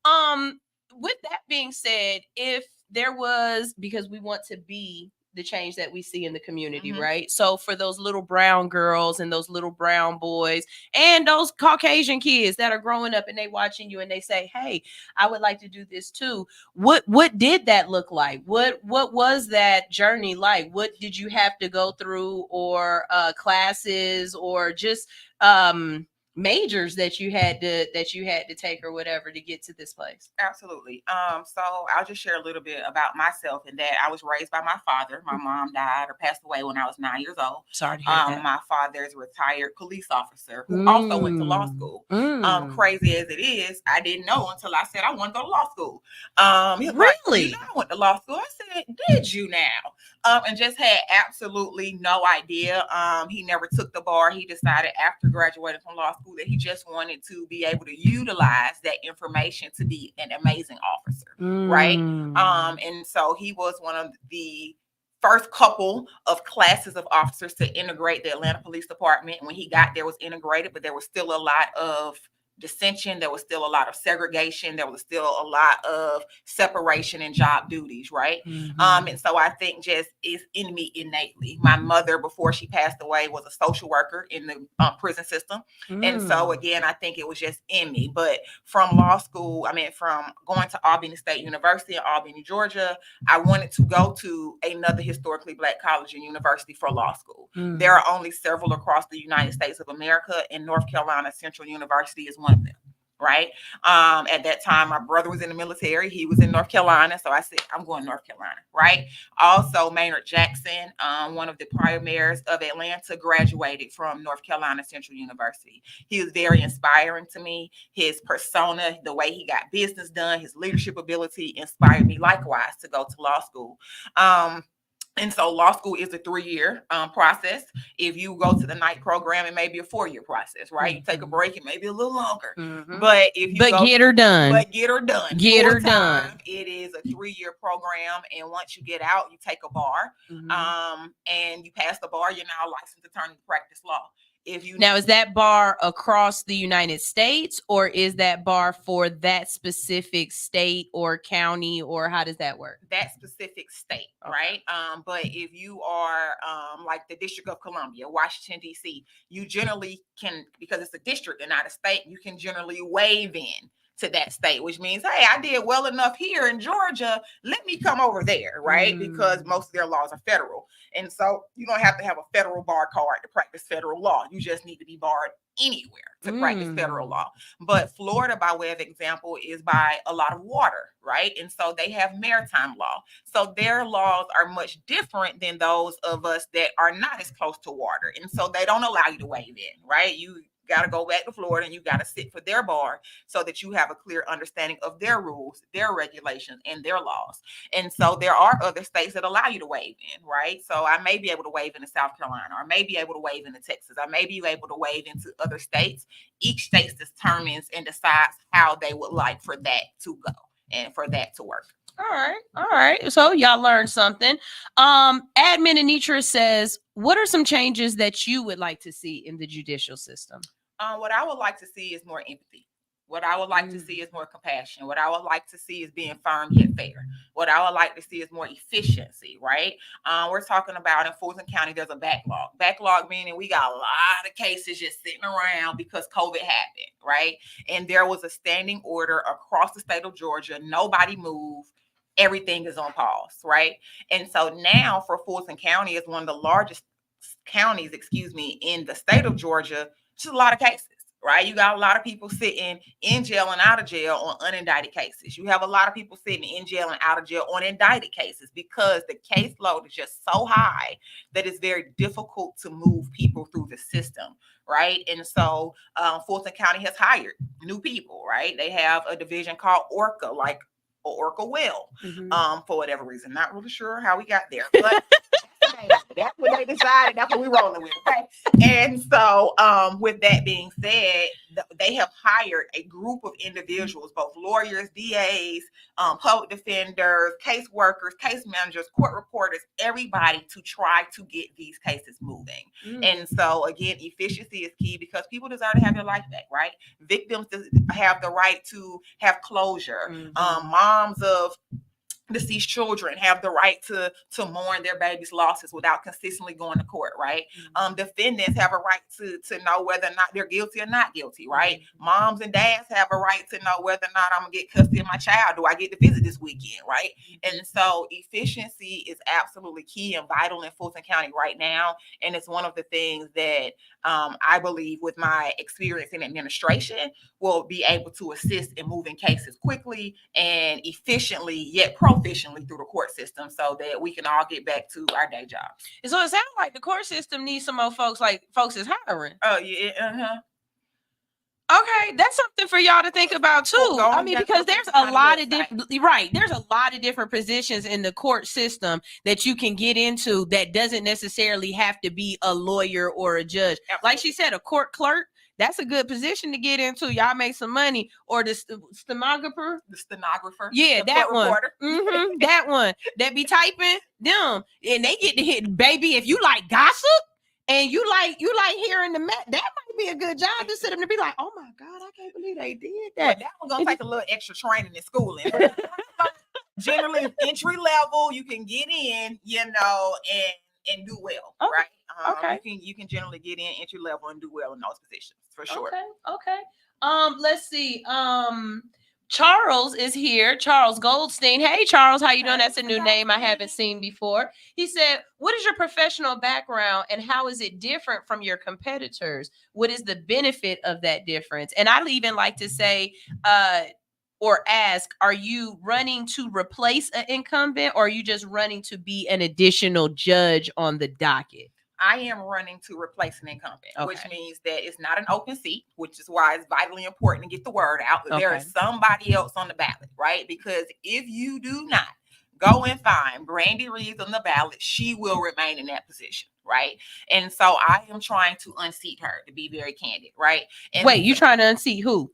Yeah. With that being said, if there was, because we want to be the change that we see in the community, right? So for those little brown girls and those little brown boys and those Caucasian kids that are growing up and they watching you and they say, hey, I would like to do this too. What did that look like? What was that journey like? What did you have to go through, or classes, or just majors that you had to take or whatever to get to this place? Absolutely. So I'll just share a little bit about myself, and that I was raised by my father. My mom died or passed away when I was 9 years old. Sorry to hear that. My father is a retired police officer who also went to law school. Crazy as it is, I didn't know until I said I want to go to law school. He was really? Like, I went to law school. I said, did you now? And just had absolutely no idea. He never took the bar. He decided after graduating from law school that he just wanted to be able to utilize that information to be an amazing officer, right? And so he was one of the first couple of classes of officers to integrate the Atlanta Police Department. And when he got there, it was integrated, but there was still a lot of dissension. There was still a lot of segregation. There was still a lot of separation in job duties, right? And so I think just it's in me innately. My mother, before she passed away, was a social worker in the prison system. And so again, I think it was just in me. But from law school, from going to Albany State University in Albany, Georgia, I wanted to go to another historically Black college and university for law school. There are only several across the United States of America, and North Carolina Central University is one of them, right? At that time, my brother was in the military. He was in North Carolina. So I said, I'm going to North Carolina, right? Also, Maynard Jackson, one of the prior mayors of Atlanta, graduated from North Carolina Central University. He was very inspiring to me. His persona, the way he got business done, his leadership ability inspired me likewise to go to law school. And so law school is a 3-year process. If you go to the night program, it may be a 4-year process, right? You take a break, it may be a little longer. But if you get her done. Get her done. Get her done. It is a 3-year program. And once you get out, you take a bar. And you pass the bar, you're now a licensed attorney to practice law. Now, is that bar across the United States, or is that bar for that specific state or county, or how does that work? That specific state, right? But if you are like the District of Columbia, Washington, D.C., you generally can, because it's a district and not a state, you can generally waive in to that state, which means, hey, I did well enough here in Georgia, let me come over there, right? Because most of their laws are federal. And so you don't have to have a federal bar card to practice federal law. You just need to be barred anywhere to practice federal law. But Florida, by way of example, is by a lot of water, right? And so they have maritime law. So their laws are much different than those of us that are not as close to water. And so they don't allow you to waive in, right? You got to go back to Florida and you got to sit for their bar so that you have a clear understanding of their rules, their regulations, and their laws. And so there are other states that allow you to waive in, right? So I may be able to waive into South Carolina, or I may be able to waive into Texas. I may be able to waive into other states. Each state determines and decides how they would like for that to go and for that to work. All right. So y'all learned something. Admin Anitra says, what are some changes that you would like to see in the judicial system? What I would like to see is more empathy. What I would like to see is more compassion. What I would like to see is being firm yet fair. What I would like to see is more efficiency, right? We're talking about in Fulton County, there's a backlog. Backlog meaning we got a lot of cases just sitting around because COVID happened, right? And there was a standing order across the state of Georgia. Nobody moved. Everything is on pause, right? And so now for Fulton County is one of the largest counties, in the state of Georgia, just a lot of cases, right? You got a lot of people sitting in jail and out of jail on unindicted cases. You have a lot of people sitting in jail and out of jail on indicted cases because the caseload is just so high that it's very difficult to move people through the system, right? And so Fulton County has hired new people, right? They have a division called ORCA, like Oracle will, for whatever reason. Not really sure how we got there, but that's what they decided. That's what we're rolling with. Okay. And so with that being said, they have hired a group of individuals, both lawyers, DAs, public defenders, case workers, case managers, court reporters, everybody to try to get these cases moving. And so again, efficiency is key because people deserve to have their life back, right? Victims have the right to have closure. Moms of deceased children have the right to mourn their baby's losses without consistently going to court, right? Defendants have a right to know whether or not they're guilty or not guilty, right? Moms and dads have a right to know whether or not I'm gonna get custody of my child. Do I get to visit this weekend, right? And so efficiency is absolutely key and vital in Fulton County right now. And it's one of the things that I believe with my experience in administration will be able to assist in moving cases quickly and efficiently, yet proficiently through the court system so that we can all get back to our day jobs. And so it sounds like the court system needs some more folks like folks is hiring. Oh, yeah. Okay, that's something for y'all to think about too. I mean, because there's a lot of different, right? There's a lot of different positions in the court system that you can get into that doesn't necessarily have to be a lawyer or a judge. Like she said, a court clerk. That's a good position to get into. Y'all make some money. Or the stenographer. The stenographer. Yeah, that one. That one. That be typing them. And they get to hit, baby, if you like gossip and you like hearing the that might be a good job to sit them to be like, oh my God, I can't believe they did that. But that one's gonna take a little extra training and schooling. Generally entry level, you can get in, and do well, right? Okay. You can generally get in entry level and do well in those positions for sure. Okay. Let's see. Charles is here. Charles Goldstein. Hey, Charles, how you doing? That's a new name I haven't seen before. He said, what is your professional background and how is it different from your competitors? What is the benefit of that difference? And I'd even like to say, or ask, are you running to replace an incumbent or are you just running to be an additional judge on the docket? I am running to replace an incumbent, which means that it's not an open seat, which is why it's vitally important to get the word out that there is somebody else on the ballot, right? Because if you do not go and find Brandy Reeves on the ballot, she will remain in that position, right? And so I am trying to unseat her, to be very candid, right? And wait, you trying to unseat who?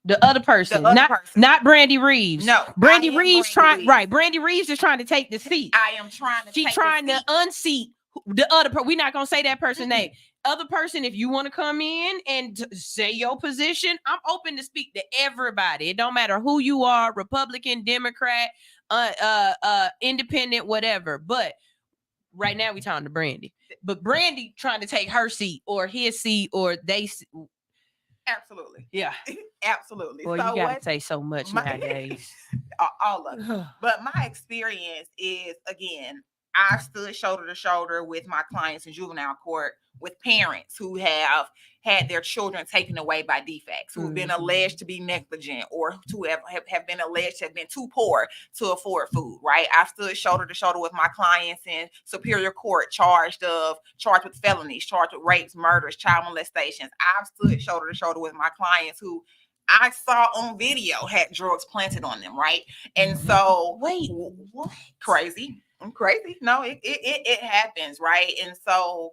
The other person, not Brandy Reeves. No, Brandy Reeves right. Brandy Reeves is trying to take the seat. I am trying to. She's trying to unseat the other person. We're not gonna say that person's name. Other person, if you want to come in and say your position, I'm open to speak to everybody. It don't matter who you are, Republican, Democrat, independent, whatever. But right now we talking to Brandy. But Brandy trying to take her seat or his seat or they. Absolutely. Yeah. Absolutely. Well, so you gotta say so much nowadays. All of it. But my experience is, again, I've stood shoulder to shoulder with my clients in juvenile court with parents who have had their children taken away by defects, who have been alleged to be negligent or to have been alleged to have been too poor to afford food, right? I've stood shoulder to shoulder with my clients in superior court charged with felonies, charged with rapes, murders, child molestations. I've stood shoulder to shoulder with my clients who I saw on video had drugs planted on them, right? And so, wait, what? Crazy. I'm crazy. No, it happens, right? And so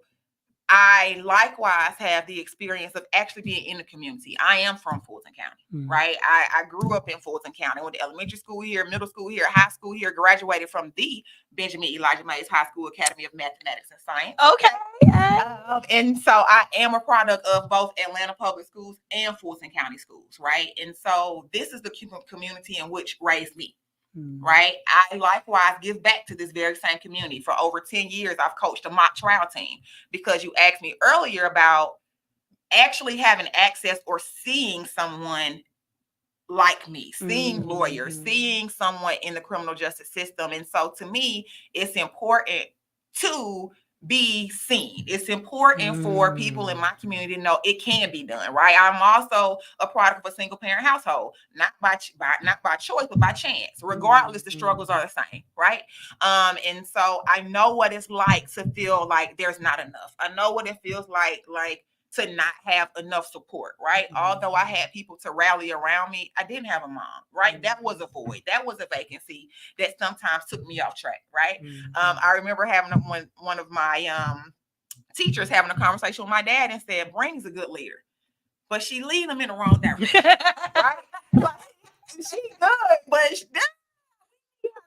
I likewise have the experience of actually being in the community. I am from Fulton County, right? I grew up in Fulton County. I went to elementary school here, middle school here, high school here, graduated from the Benjamin Elijah Mays High School Academy of Mathematics and Science. Okay. And so I am a product of both Atlanta Public Schools and Fulton County Schools, right? And so this is the community in which raised me. Right. I likewise give back to this very same community. For over 10 years, I've coached a mock trial team because you asked me earlier about actually having access or seeing someone like me, seeing lawyers, seeing someone in the criminal justice system. And so to me, it's important to be seen. It's important for people in my community to know it can be done, right? I'm also a product of a single parent household, not by choice, but by chance. Regardless, the struggles are the same, right? And so I know what it's like to feel like there's not enough. I know what it feels like to not have enough support, right? Although I had people to rally around me, I didn't have a mom, right? That was a void. That was a vacancy that sometimes took me off track, right? I remember having one of my teachers having a conversation with my dad and said, Brandy's a good leader, but she lead them in the wrong direction, right? Like, she good, but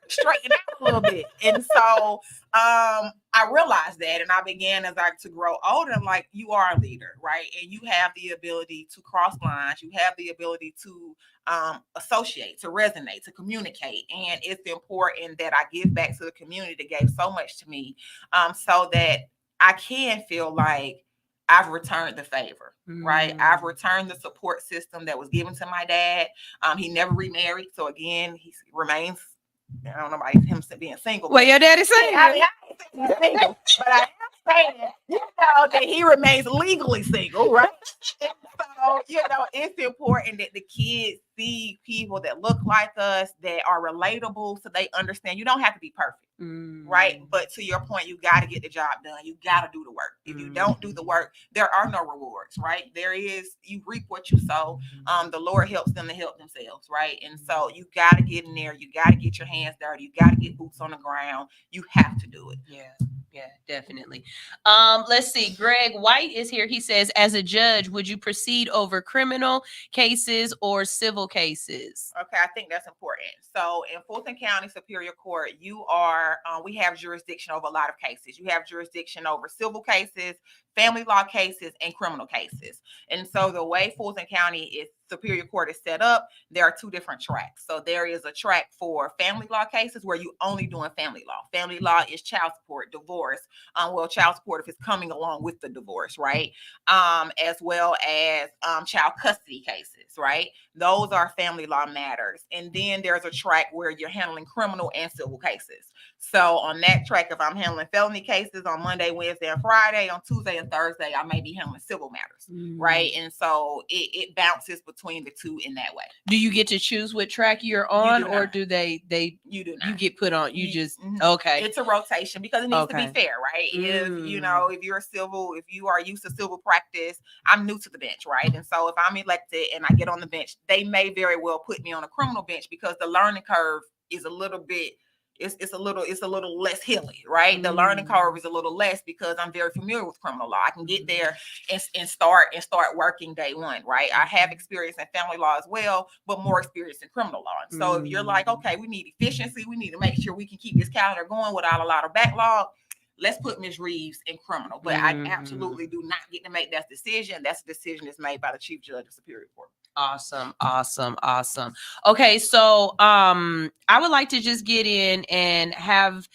straighten out a little bit. And so I realized that, and I began as I to grow older. I'm like, you are a leader, right? And you have the ability to cross lines. You have the ability to associate, to resonate, to communicate. And it's important that I give back to the community that gave so much to me, so that I can feel like I've returned the favor, right? I've returned the support system that was given to my dad. He never remarried. So again, he remains, I don't know about him being single. Well, your daddy saying, I ain't single, but I am saying, that he remains legally single, right? And so, it's important that the kids see people that look like us, that are relatable, so they understand you don't have to be perfect, right? But to your point, you got to get the job done. You got to do the work. If you don't do the work, there are no rewards, right? You reap what you sow. The Lord helps them to help themselves, right? And so you got to get in there. You got to get your hands dirty. You got to get boots on the ground. You have to do it. Yeah, definitely. Let's see. Greg White is here. He says, as a judge, would you proceed over criminal cases or civil cases? Okay, I think that's important. So in Fulton County Superior Court, we have jurisdiction over a lot of cases. You have jurisdiction over civil cases, family law cases, and criminal cases. And so the way Fulton County Superior Court is set up, there are two different tracks. So there is a track for family law cases where you only doing family law. Family law is child support, divorce. Child support if it's coming along with the divorce, right? As well as child custody cases, right? Those are family law matters. And then there's a track where you're handling criminal and civil cases. So on that track, if I'm handling felony cases on Monday, Wednesday, and Friday, on Tuesday and Thursday, I may be handling civil matters, right? And so it bounces between the two in that way. Do you get to choose what track you're on, or do they? You do not. You get put on. Okay. It's a rotation because it needs to be fair, right? If you're civil, if you are used to civil practice, I'm new to the bench, right? And so if I'm elected and I get on the bench, they may very well put me on a criminal bench because the learning curve is a little bit. it's a little less hilly, right? The learning curve is a little less because I'm very familiar with criminal law. I can get there and start working day one, right? I have experience in family law as well, but more experience in criminal law. And so if you're like, okay, we need efficiency, we need to make sure we can keep this calendar going without a lot of backlog, let's put Ms. Reeves in criminal. But I absolutely do not get to make that decision. That's a decision that's made by the Chief Judge of Superior Court. Awesome. Okay, so I would like to just get in and have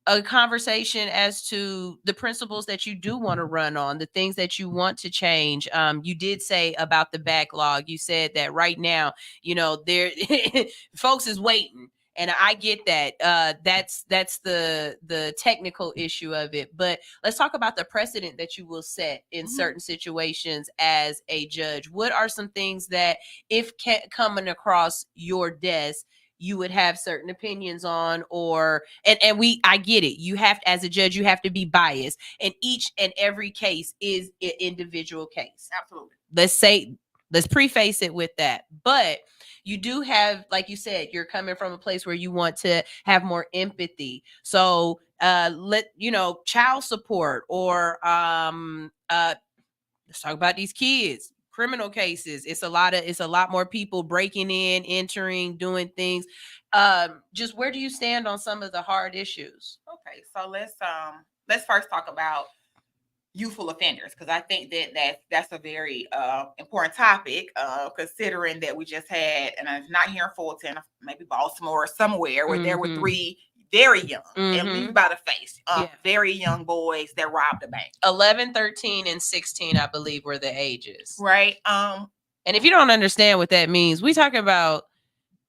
a conversation as to the principles that you do want to run on, the things that you want to change. You did say about the backlog. You said that right now, there folks is waiting. And I get that. That's the technical issue of it. But let's talk about the precedent that you will set in certain situations as a judge. What are some things that, if coming across your desk, you would have certain opinions on, I get it. You have to, as a judge, you have to be biased, and each and every case is an individual case. Absolutely. Let's preface it with that. But you do have, like you said, you're coming from a place where you want to have more empathy. So child support, or let's talk about these kids. Criminal cases. It's a lot more people breaking in, entering, doing things. Just where do you stand on some of the hard issues? Okay, so let's first talk about youthful offenders, because I think that's a very important topic, considering that we just had, and I'm not here in Fulton, maybe Baltimore or somewhere, where there were 3 very young, at least by the face, very young boys that robbed a bank. 11, 13, and 16, I believe, were the ages. Right. And if you don't understand what that means, we talking about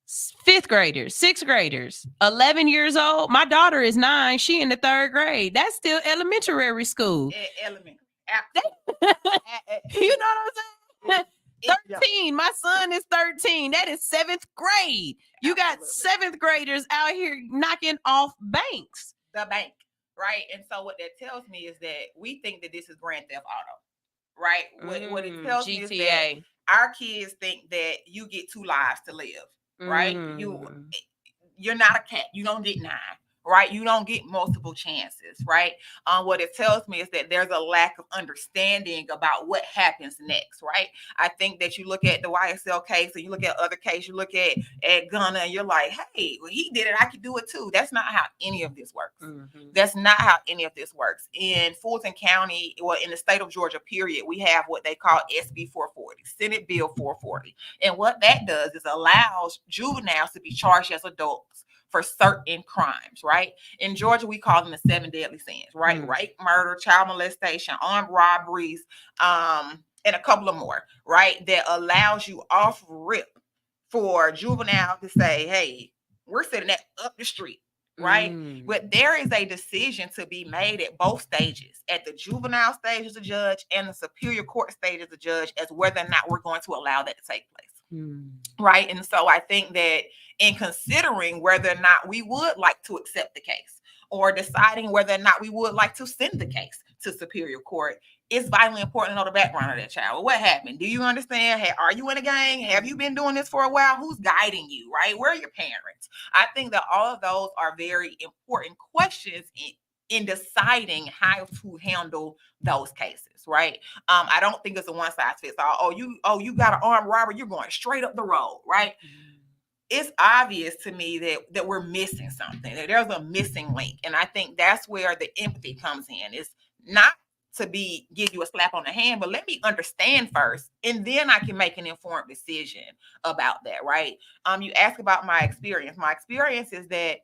5th graders, 6th graders, 11 years old. My daughter is 9. She in the 3rd grade. That's still elementary school. Elementary. You know what I'm saying? 13. My son is 13. That is 7th grade. You got 7th graders out here knocking off banks. The bank, right? And so what that tells me is that we think that this is Grand Theft Auto, right? What it tells me is that our kids think that you get 2 lives to live, right? You're not a cat. You don't get 9. Right? You don't get multiple chances, right? What it tells me is that there's a lack of understanding about what happens next, right? I think that you look at the YSL case, or you look at other cases, you look at Gunna, and you're like, hey, well, he did it, I could do it too. That's not how any of this works. That's not how any of this works. In Fulton County, well, in the state of Georgia, period, we have what they call SB 440, Senate Bill 440. And what that does is allows juveniles to be charged as adults for certain crimes, right? In Georgia, we call them the 7 deadly sins, right? Rape, murder, child molestation, armed robberies, and a couple of more, right? That allows you off rip for juvenile to say, hey, we're sitting up the street, right? But there is a decision to be made at both stages, at the juvenile stage as a judge and the superior court stage as a judge, as whether or not we're going to allow that to take place, right? And so I think that in considering whether or not we would like to accept the case, or deciding whether or not we would like to send the case to superior court, it's vitally important to know the background of that child. What happened? Do you understand? Hey, are you in a gang? Have you been doing this for a while? Who's guiding you, right? Where are your parents? I think that all of those are very important questions in deciding how to handle those cases, right? I don't think it's a one size fits all. You got an armed robbery, you're going straight up the road, right? It's obvious to me that we're missing something, that there's a missing link. And I think that's where the empathy comes in. It's not to give you a slap on the hand, but let me understand first, and then I can make an informed decision about that, right? You asked about my experience. My experience is that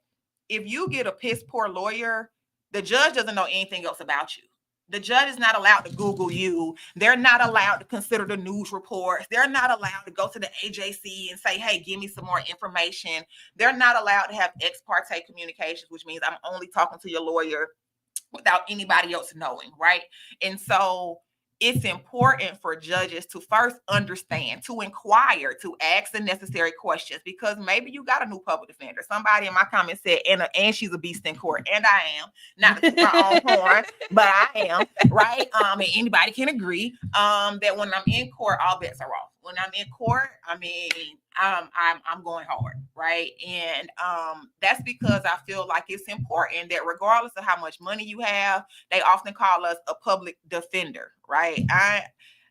if you get a piss poor lawyer, the judge doesn't know anything else about you. The judge is not allowed to Google you. They're not allowed to consider the news reports. They're not allowed to go to the AJC and say, hey, give me some more information. They're not allowed to have ex parte communications, which means I'm only talking to your lawyer without anybody else knowing, right? And so it's important for judges to first understand, to inquire, to ask the necessary questions, because maybe you got a new public defender. Somebody in my comments said, and she's a beast in court. And I am, not to toot my own horn, but I am, right? And anybody can agree that when I'm in court, all bets are off. when I'm in court, I mean, I'm going hard, right? And that's because I feel like it's important that regardless of how much money you have, they often call us a public defender, right?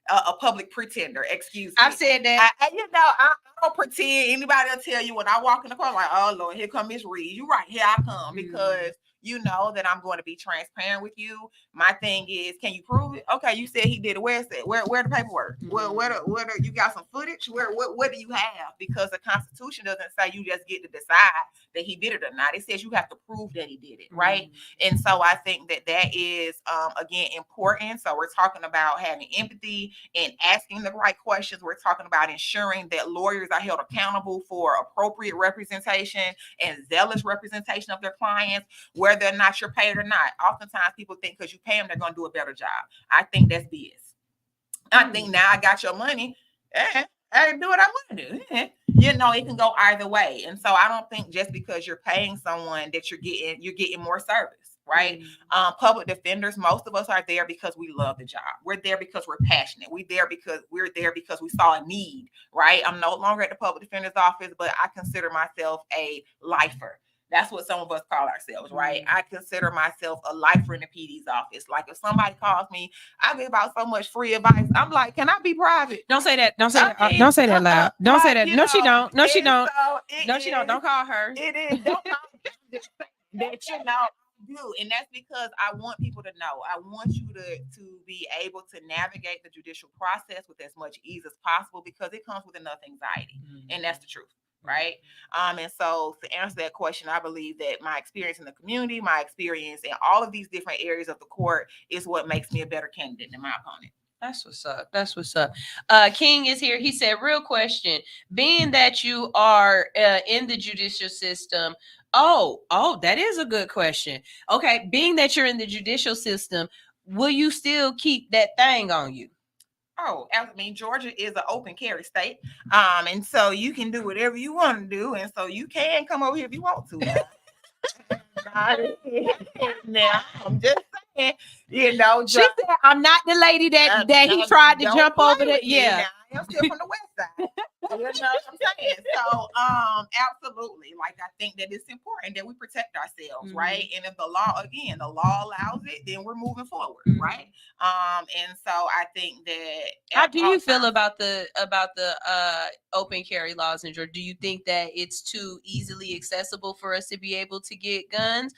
A public pretender, excuse me. I've said that. I don't pretend. Anybody will tell you when I walk in the car, like, oh Lord, here come Miss Reed. You're right, here I come, because you know that I'm going to be transparent with you. My thing is, can you prove it? Okay, you said he did it. Where's that? Where the paperwork? Where you got some footage? What do you have? Because the Constitution doesn't say you just get to decide that he did it or not. It says you have to prove that he did it, right? And so I think that is again important. So we're talking about having empathy and asking the right questions. We're talking about ensuring that lawyers are held accountable for appropriate representation and zealous representation of their clients, whether or not you're paid or not. Oftentimes people think because you pay them, they're going to do a better job. I think that's BS. I think now I got your money, I can do what I want to do. You know, it can go either way. And so I don't think just because you're paying someone that you're getting more service. Right. Public defenders, most of us are there because we love the job. We're there because we're passionate. We're there because we saw a need. Right. I'm no longer at the public defender's office, but I consider myself a lifer. That's what some of us call ourselves, right? I consider myself a lifer in the PD's office. Like if somebody calls me, I give out so much free advice. I'm like, can I be private? Don't say that. Don't say that. Don't say that loud. Don't say that. No, she don't. No, she don't. No, she don't. Don't call her. It is. Don't call her. That you know. Do, and that's because I want people to know. I want you to be able to navigate the judicial process with as much ease as possible, because it comes with enough anxiety, and that's the truth. Right. And so to answer that question, I believe that my experience in the community, my experience in all of these different areas of the court is what makes me a better candidate than my opponent. That's what's up. That's what's up. King is here. He said, real question, being that you are in the judicial system. Oh, that is a good question. Okay. Being that you're in the judicial system, will you still keep that thing on you? Oh, I mean, Georgia is an open carry state. And so you can do whatever you want to do. And so you can come over here if you want to. Now, I'm just saying, you know. She said, I'm not the lady that he tried to jump over the. Yeah. I'm still from the west side. You know what I'm saying? So, absolutely. Like, I think that it's important that we protect ourselves, right? And if the law allows it, then we're moving forward, right? And so I think that. How do you feel about the open carry laws in Georgia? Do you think that it's too easily accessible for us to be able to get guns?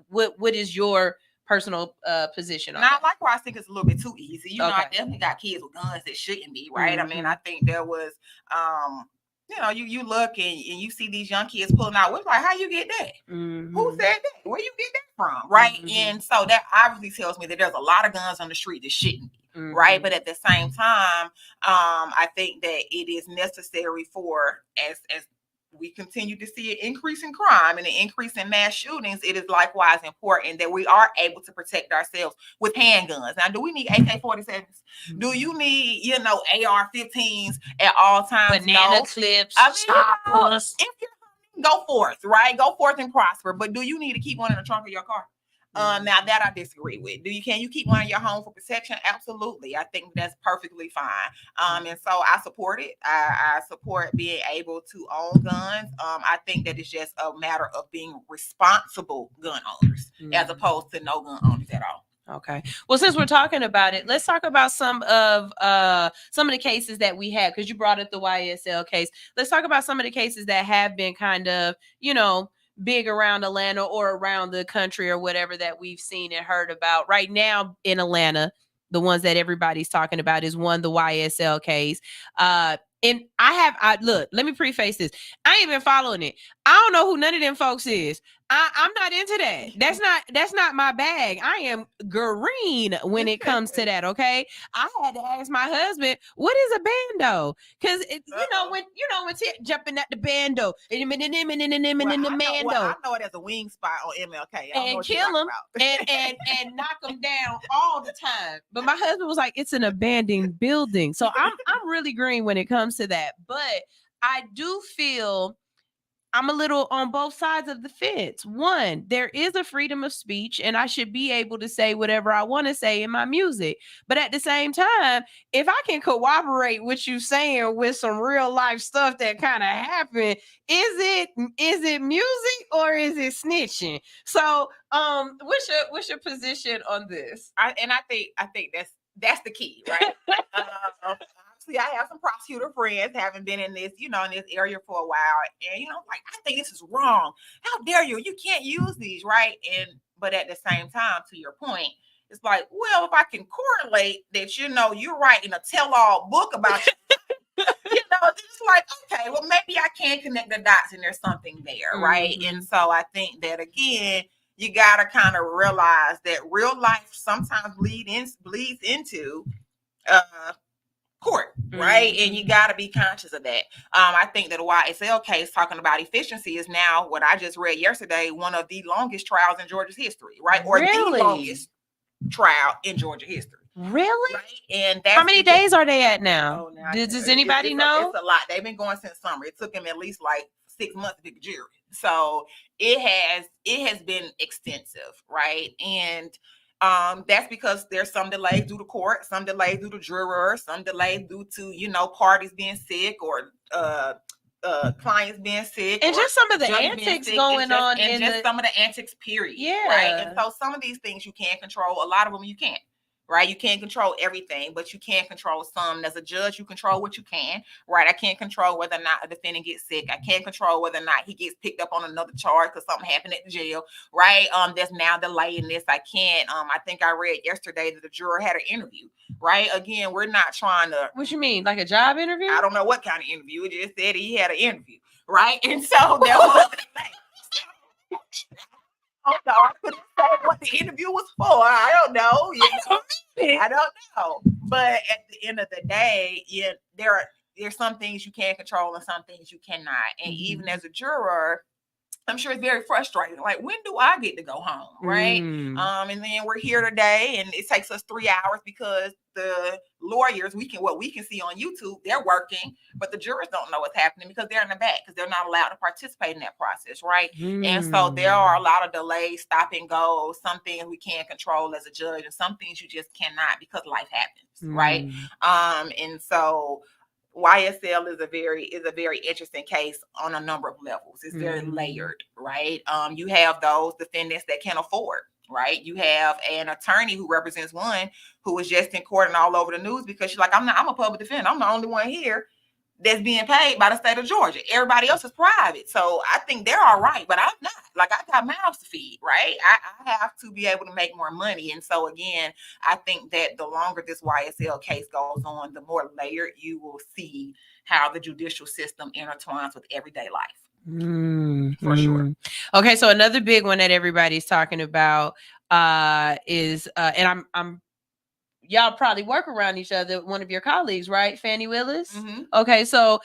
What is your personal position on that? Likewise, I think it's a little bit too easy. You know, I definitely got kids with guns that shouldn't be, right? I mean, I think there was, you know, you look and you see these young kids pulling out. We're like, how you get that? Who said that? Where you get that from? Right? And so that obviously tells me that there's a lot of guns on the street that shouldn't be, right? But at the same time, I think that it is necessary for, as we continue to see an increase in crime and an increase in mass shootings, it is likewise important that we are able to protect ourselves with handguns. Now, do we need AK-47s? Do you need, you know, AR-15s at all times? Banana clips, choppers. If you're go forth, right? Go forth and prosper. But do you need to keep one in the trunk of your car? Now that I disagree with. Can you keep one in your home for protection? Absolutely. I think that's perfectly fine. And so I support it. I support being able to own guns. I think that it's just a matter of being responsible gun owners as opposed to no gun owners at all. Okay. Well, since we're talking about it, let's talk about some of the cases that we have, because you brought up the YSL case. Let's talk about some of the cases that have been kind of, you know, big around Atlanta or around the country or whatever that we've seen and heard about. Right now in Atlanta, the ones that everybody's talking about is one, the YSL case. And look, let me preface this. I ain't been following it. I don't know who none of them folks is. I'm not into that. That's not my bag. I am green when it comes to that. Okay. I had to ask my husband, what is a bando? Because you know when jumping at the bando I know it as a wing spot on MLK. And kill them and knock them down all the time. But my husband was like, it's an abandoned building. So I'm really green when it comes to that. But I do feel I'm a little on both sides of the fence. One, there is a freedom of speech, and I should be able to say whatever I want to say in my music. But at the same time, if I can cooperate with you saying with some real life stuff that kind of happened, is it music or is it snitching? So, what's your position on this? I think that's the key, right? Obviously, I have some prosecutor friends, having been in this, in this area for a while, and like, I think this is wrong. How dare you? You can't use these, right? But at the same time, to your point, it's like, well, if I can correlate that, you're writing a tell-all book about it's like, okay, well, maybe I can connect the dots and there's something there, right? And so I think that, again, you got to kind of realize that real life sometimes bleeds into court, right? And you got to be conscious of that. I think that the YSL case, talking about efficiency, is now, what I just read yesterday, one of the longest trials in Georgia's history, right? Or the longest trial in Georgia history. Really? Right? And that's how many days are they at now? Does anybody know? It's a lot. They've been going since summer. It took them at least like 6 months to pick a jury. So it has been extensive, right? And that's because there's some delays due to court, some delays due to jurors, some delays due to parties being sick, or clients being sick, and just some of the antics going on, and just some of the antics, period. Yeah. Right. And so some of these things you can't control. A lot of them you can't. Right. You can't control everything, but you can control some. As a judge, you control what you can. Right. I can't control whether or not a defendant gets sick. I can't control whether or not he gets picked up on another charge because something happened at the jail. Right. There's now delay in this. I can't. I think I read yesterday that the juror had an interview. Right. Again, we're not trying to. What you mean? Like a job interview? I don't know what kind of interview. It just said he had an interview. Right. And so there was I couldn't say what the interview was for. I don't know. I don't know. But at the end of the day, there's some things you can control and some things you cannot. And even as a juror, I'm sure it's very frustrating. Like, when do I get to go home? Right. And then we're here today, and it takes us 3 hours because the lawyers, what we can see on YouTube, they're working, but the jurors don't know what's happening because they're in the back, because they're not allowed to participate in that process. Right. And so there are a lot of delays, stop and go, some things we can't control as a judge, and some things you just cannot because life happens. Right. And so YSL is a very interesting case on a number of levels. It's very layered, right? You have those defendants that can't afford, right? You have an attorney who represents one who was just in court and all over the news because she's like, I'm a public defender. I'm the only one here that's being paid by the state of Georgia. Everybody else is private. So I think they're all right, but I'm not. Like, I got mouths to feed, right? I have to be able to make more money. And so again, I think that the longer this YSL case goes on, the more layered you will see how the judicial system intertwines with everyday life. For sure. Okay, so another big one that everybody's talking about is and I'm y'all probably work around each other, one of your colleagues, right? Fani Willis. Okay, so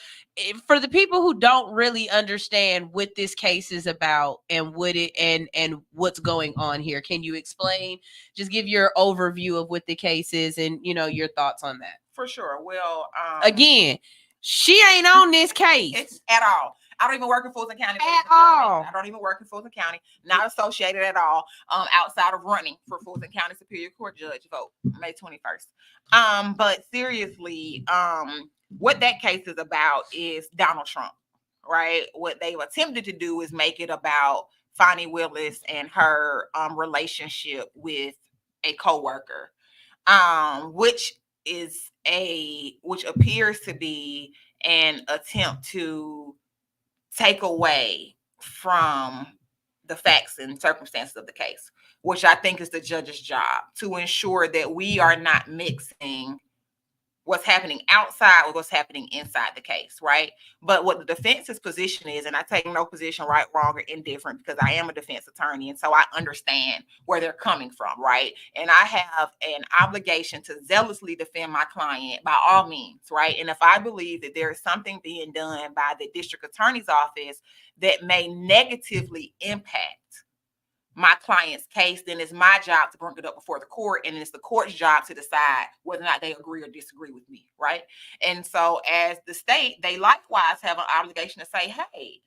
for the people who don't really understand what this case is about and what it and what's going on here, can you explain? Just give your overview of what the case is and your thoughts on that. For sure. Well, again, she ain't on this case at all. I don't even work in Fulton County. I don't even work in Fulton County. Not associated at all. Outside of running for Fulton County Superior Court Judge vote May 21st. But seriously, what that case is about is Donald Trump, right? What they've attempted to do is make it about Fani Willis and her relationship with a coworker, which appears to be an attempt to take away from the facts and circumstances of the case, which I think is the judge's job, to ensure that we are not mixing what's happening outside with what's happening inside the case, right? But what the defense's position is, and I take no position right, wrong, or indifferent, because I am a defense attorney, and so I understand where they're coming from, right? And I have an obligation to zealously defend my client by all means, right? And if I believe that there is something being done by the district attorney's office that may negatively impact my client's case, then it's my job to bring it up before the court, and it's the court's job to decide whether or not they agree or disagree with me, right? And so as the state, they likewise have an obligation to say, hey,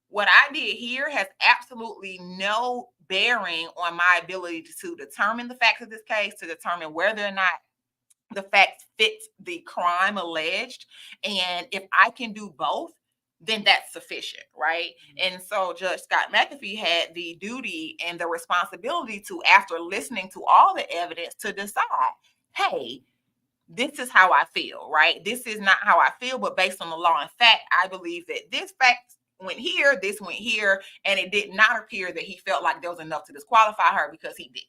what I did here has absolutely no bearing on my ability to determine the facts of this case, to determine whether or not the facts fit the crime alleged. And if I can do both, then that's sufficient, right? And so Judge Scott McAfee had the duty and the responsibility to, after listening to all the evidence, to decide, hey, this is how I feel, right? This is not how I feel, but based on the law and fact, I believe that this fact went here, this went here, and it did not appear that he felt like there was enough to disqualify her, because he did,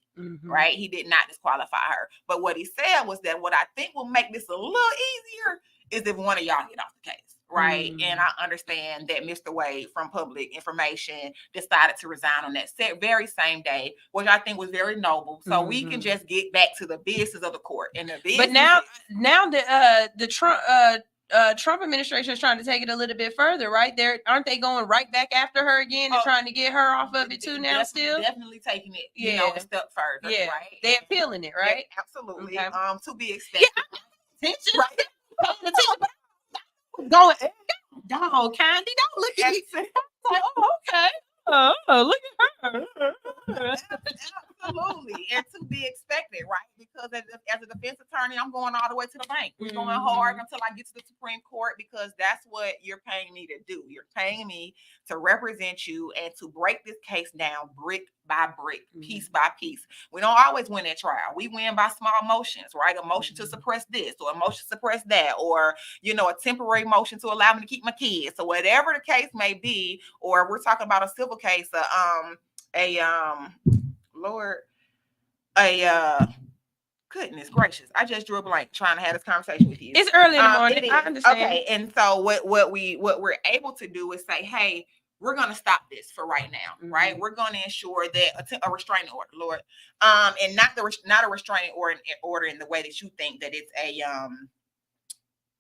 right? He did not disqualify her. But what he said was that what I think will make this a little easier is if one of y'all get off the case, right? And I understand that Mr. Wade from Public Information decided to resign on that very same day, which I think was very noble. So we can just get back to the business of the court. And the business. But now the Trump administration is trying to take it a little bit further, right? Aren't they going right back after her again and trying to get her off of it too now? Still definitely taking it, you know, a step further, right? They're appealing it, right? Yeah, absolutely. To be expected. Right? Going, dog, Candy, don't look at me. Oh, okay. Oh, look at her. Absolutely. And to be expected, right? Because as a defense attorney, I'm going all the way to the bank. We're going hard until I get to the Supreme Court, because that's what you're paying me to do. You're paying me to represent you and to break this case down brick by brick, piece by piece. We don't always win at trial. We win by small motions, right? A motion to suppress this, or a motion to suppress that, or, you know, a temporary motion to allow me to keep my kids. So whatever the case may be, or we're talking about a civil case, goodness gracious, I just drew a blank trying to have this conversation with you. It's early in the morning. I understand. Okay, and so what we're able to do is say, hey, we're going to stop this for right now, right? We're going to ensure that a restraining order, Lord, and not a restraining order in the way that you think that it's a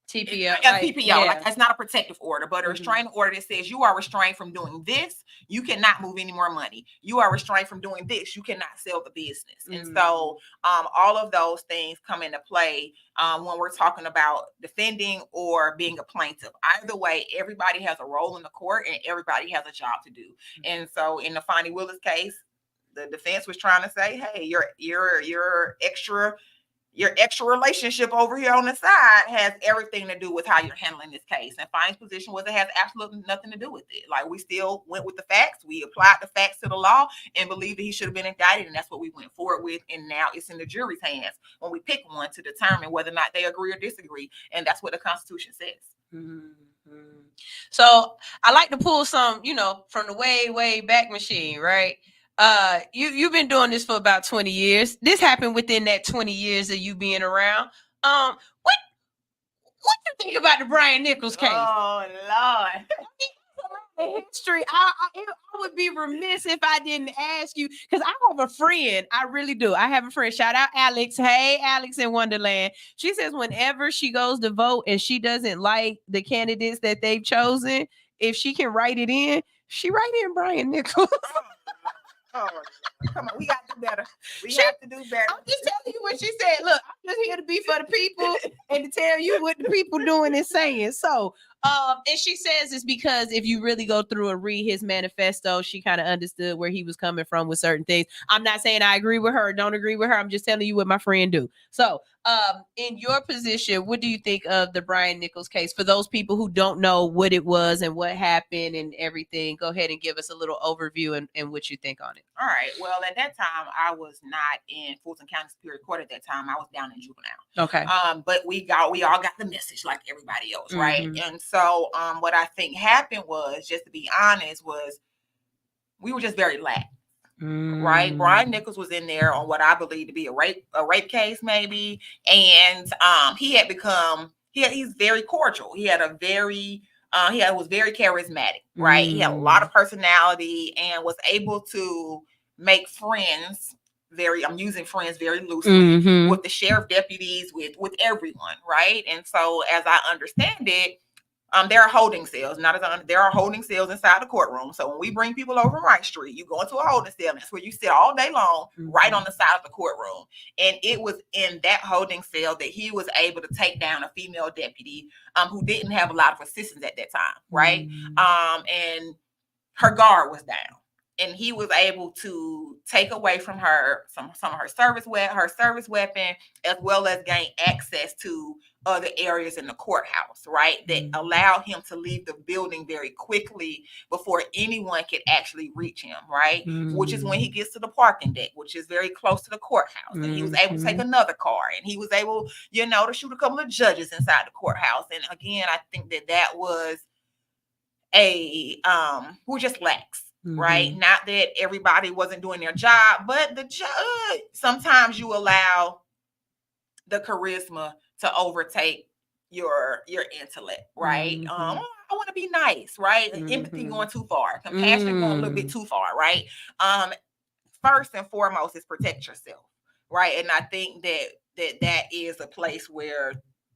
TPO. TPO. Like, it's not a protective order, but a restraining order that says you are restrained from doing this. You cannot move any more money. You are restrained from doing this. You cannot sell the business. And so all of those things come into play when we're talking about defending or being a plaintiff. Either way, everybody has a role in the court and everybody has a job to do. And so in the Fonnie Willis case, the defense was trying to say, hey, your extra relationship over here on the side has everything to do with how you're handling this case. And Fonnie's position was it has absolutely nothing to do with it. Like, we still went with the facts. We applied the facts to the law and believed that he should have been indicted. And that's what we went forward with. And now it's in the jury's hands when we pick one to determine whether or not they agree or disagree. And that's what the Constitution says. So I like to pull some, from the way back machine, right? You've been doing this for about 20 years. This happened within that 20 years of you being around. What you think about the Brian Nichols case? Oh Lord. History. I would be remiss if I didn't ask you, because I have a friend. I really do. I have a friend. Shout out Alex. Hey, Alex in Wonderland. She says whenever she goes to vote and she doesn't like the candidates that they've chosen, if she can write it in, she write in Brian Nichols. Oh, come on, we got to do better. We have to do better. I'm just telling you what she said. Look, I'm just here to be for the people and to tell you what the people doing and saying. So, and she says it's because if you really go through and read his manifesto, she kind of understood where he was coming from with certain things. I'm not saying I agree with her or don't agree with her. I'm just telling you what my friend do. So, in your position, what do you think of the Brian Nichols case? For those people who don't know what it was and what happened and everything, go ahead and give us a little overview and what you think on it. All right. Well, at that time, I was not in Fulton County Superior Court at that time. I was down in juvenile. Okay. But we all got the message like everybody else, right? And so what I think happened was, just to be honest, was we were just very lax. Right, Brian Nichols was in there on what I believe to be a rape case, maybe, and he's very cordial. He had was very charismatic, right? He had a lot of personality and was able to make friends. I'm using friends very loosely with the sheriff deputies, with everyone, right? And so, as I understand it, there are holding cells. There are holding cells inside the courtroom. So when we bring people over Wright Street, you go into a holding cell. That's where you sit all day long, right on the side of the courtroom. And it was in that holding cell that he was able to take down a female deputy who didn't have a lot of assistance at that time, right? And her guard was down. And he was able to take away from her some of her service weapon, as well as gain access to other areas in the courthouse, right? That allowed him to leave the building very quickly before anyone could actually reach him, right? Which is when he gets to the parking deck, which is very close to the courthouse. And he was able to take another car, and he was able, you know, to shoot a couple of judges inside the courthouse. And again, I think that was we're just lax. Right? Not that everybody wasn't doing their job, but the judge, sometimes you allow the charisma to overtake your intellect, right? I want to be nice, right? Empathy going too far, compassion going a little bit too far, right? First and foremost is protect yourself, right? And I think that is a place where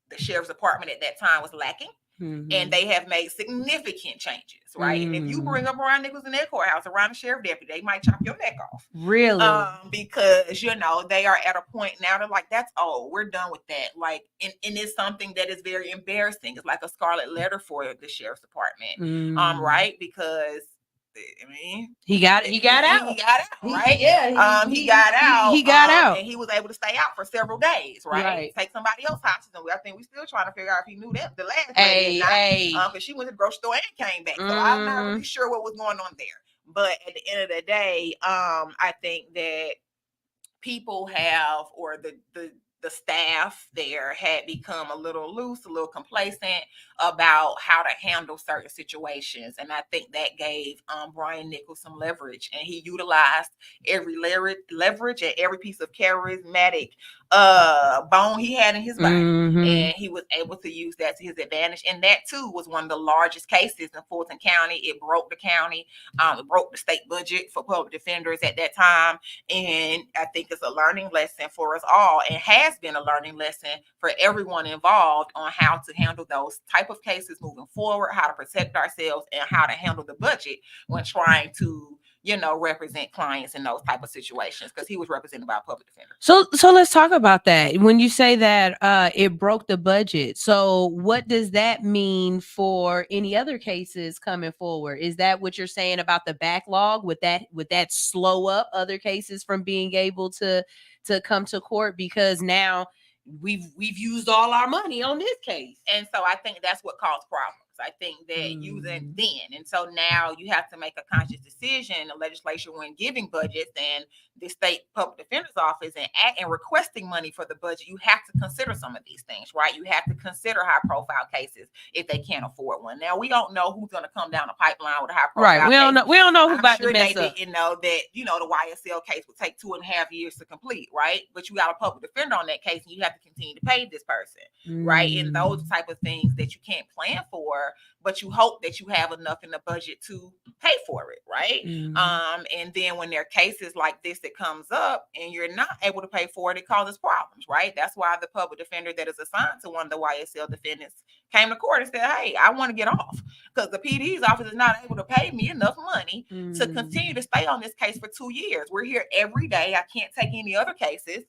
the sheriff's department at that time was lacking. And they have made significant changes, right? And if you bring up Brian Nichols in their courthouse around the sheriff deputy, they might chop your neck off. Really? Because, you know, they are at a point now, they're like, that's old. We're done with that. Like, and it's something that is very embarrassing. It's like a scarlet letter for the sheriff's department, right? Because, I mean, he got out. He got out, right? He got out. He got out, and he was able to stay out for several days, right? Take somebody else hostage, and I think we still trying to figure out if he knew that the last day, because she went to the grocery store and came back, so I'm not really sure what was going on there. But at the end of the day, I think that people have, or the staff there had become a little loose, a little complacent about how to handle certain situations. And I think that gave Brian Nichols some leverage, and he utilized every leverage and every piece of charismatic bone he had in his body. And he was able to use that to his advantage. And that too was one of the largest cases in Fulton County. It broke the county, it broke the state budget for public defenders at that time. And I think it's a learning lesson for us all, and has been a learning lesson for everyone involved on how to handle those type of cases moving forward, how to protect ourselves, and how to handle the budget when trying to, you know, represent clients in those type of situations, because he was represented by a public defender. So let's talk about that. When you say that it broke the budget, so what does that mean for any other cases coming forward? Is that what you're saying about the backlog? Would that slow up other cases from being able to come to court, because now we've used all our money on this case? And so I think that's what caused problems. I think that using then, and so now you have to make a conscious decision, the legislature, when giving budgets and the state public defender's office and requesting money for the budget, you have to consider some of these things, right? You have to consider high profile cases if they can't afford one. Now, we don't know who's going to come down the pipeline with a high profile case. We don't know who about to mess up. You know that, you know, the YSL case would take 2.5 years to complete, right? But you got a public defender on that case, and you have to continue to pay this person, right? And those type of things that you can't plan for, but you hope that you have enough in the budget to pay for it, right? And then when there are cases like this that comes up and you're not able to pay for it, it causes problems, right? That's why the public defender that is assigned to one of the YSL defendants came to court and said, hey, I want to get off because the PD's office is not able to pay me enough money to continue to stay on this case for 2 years. We're here every day. I can't take any other cases.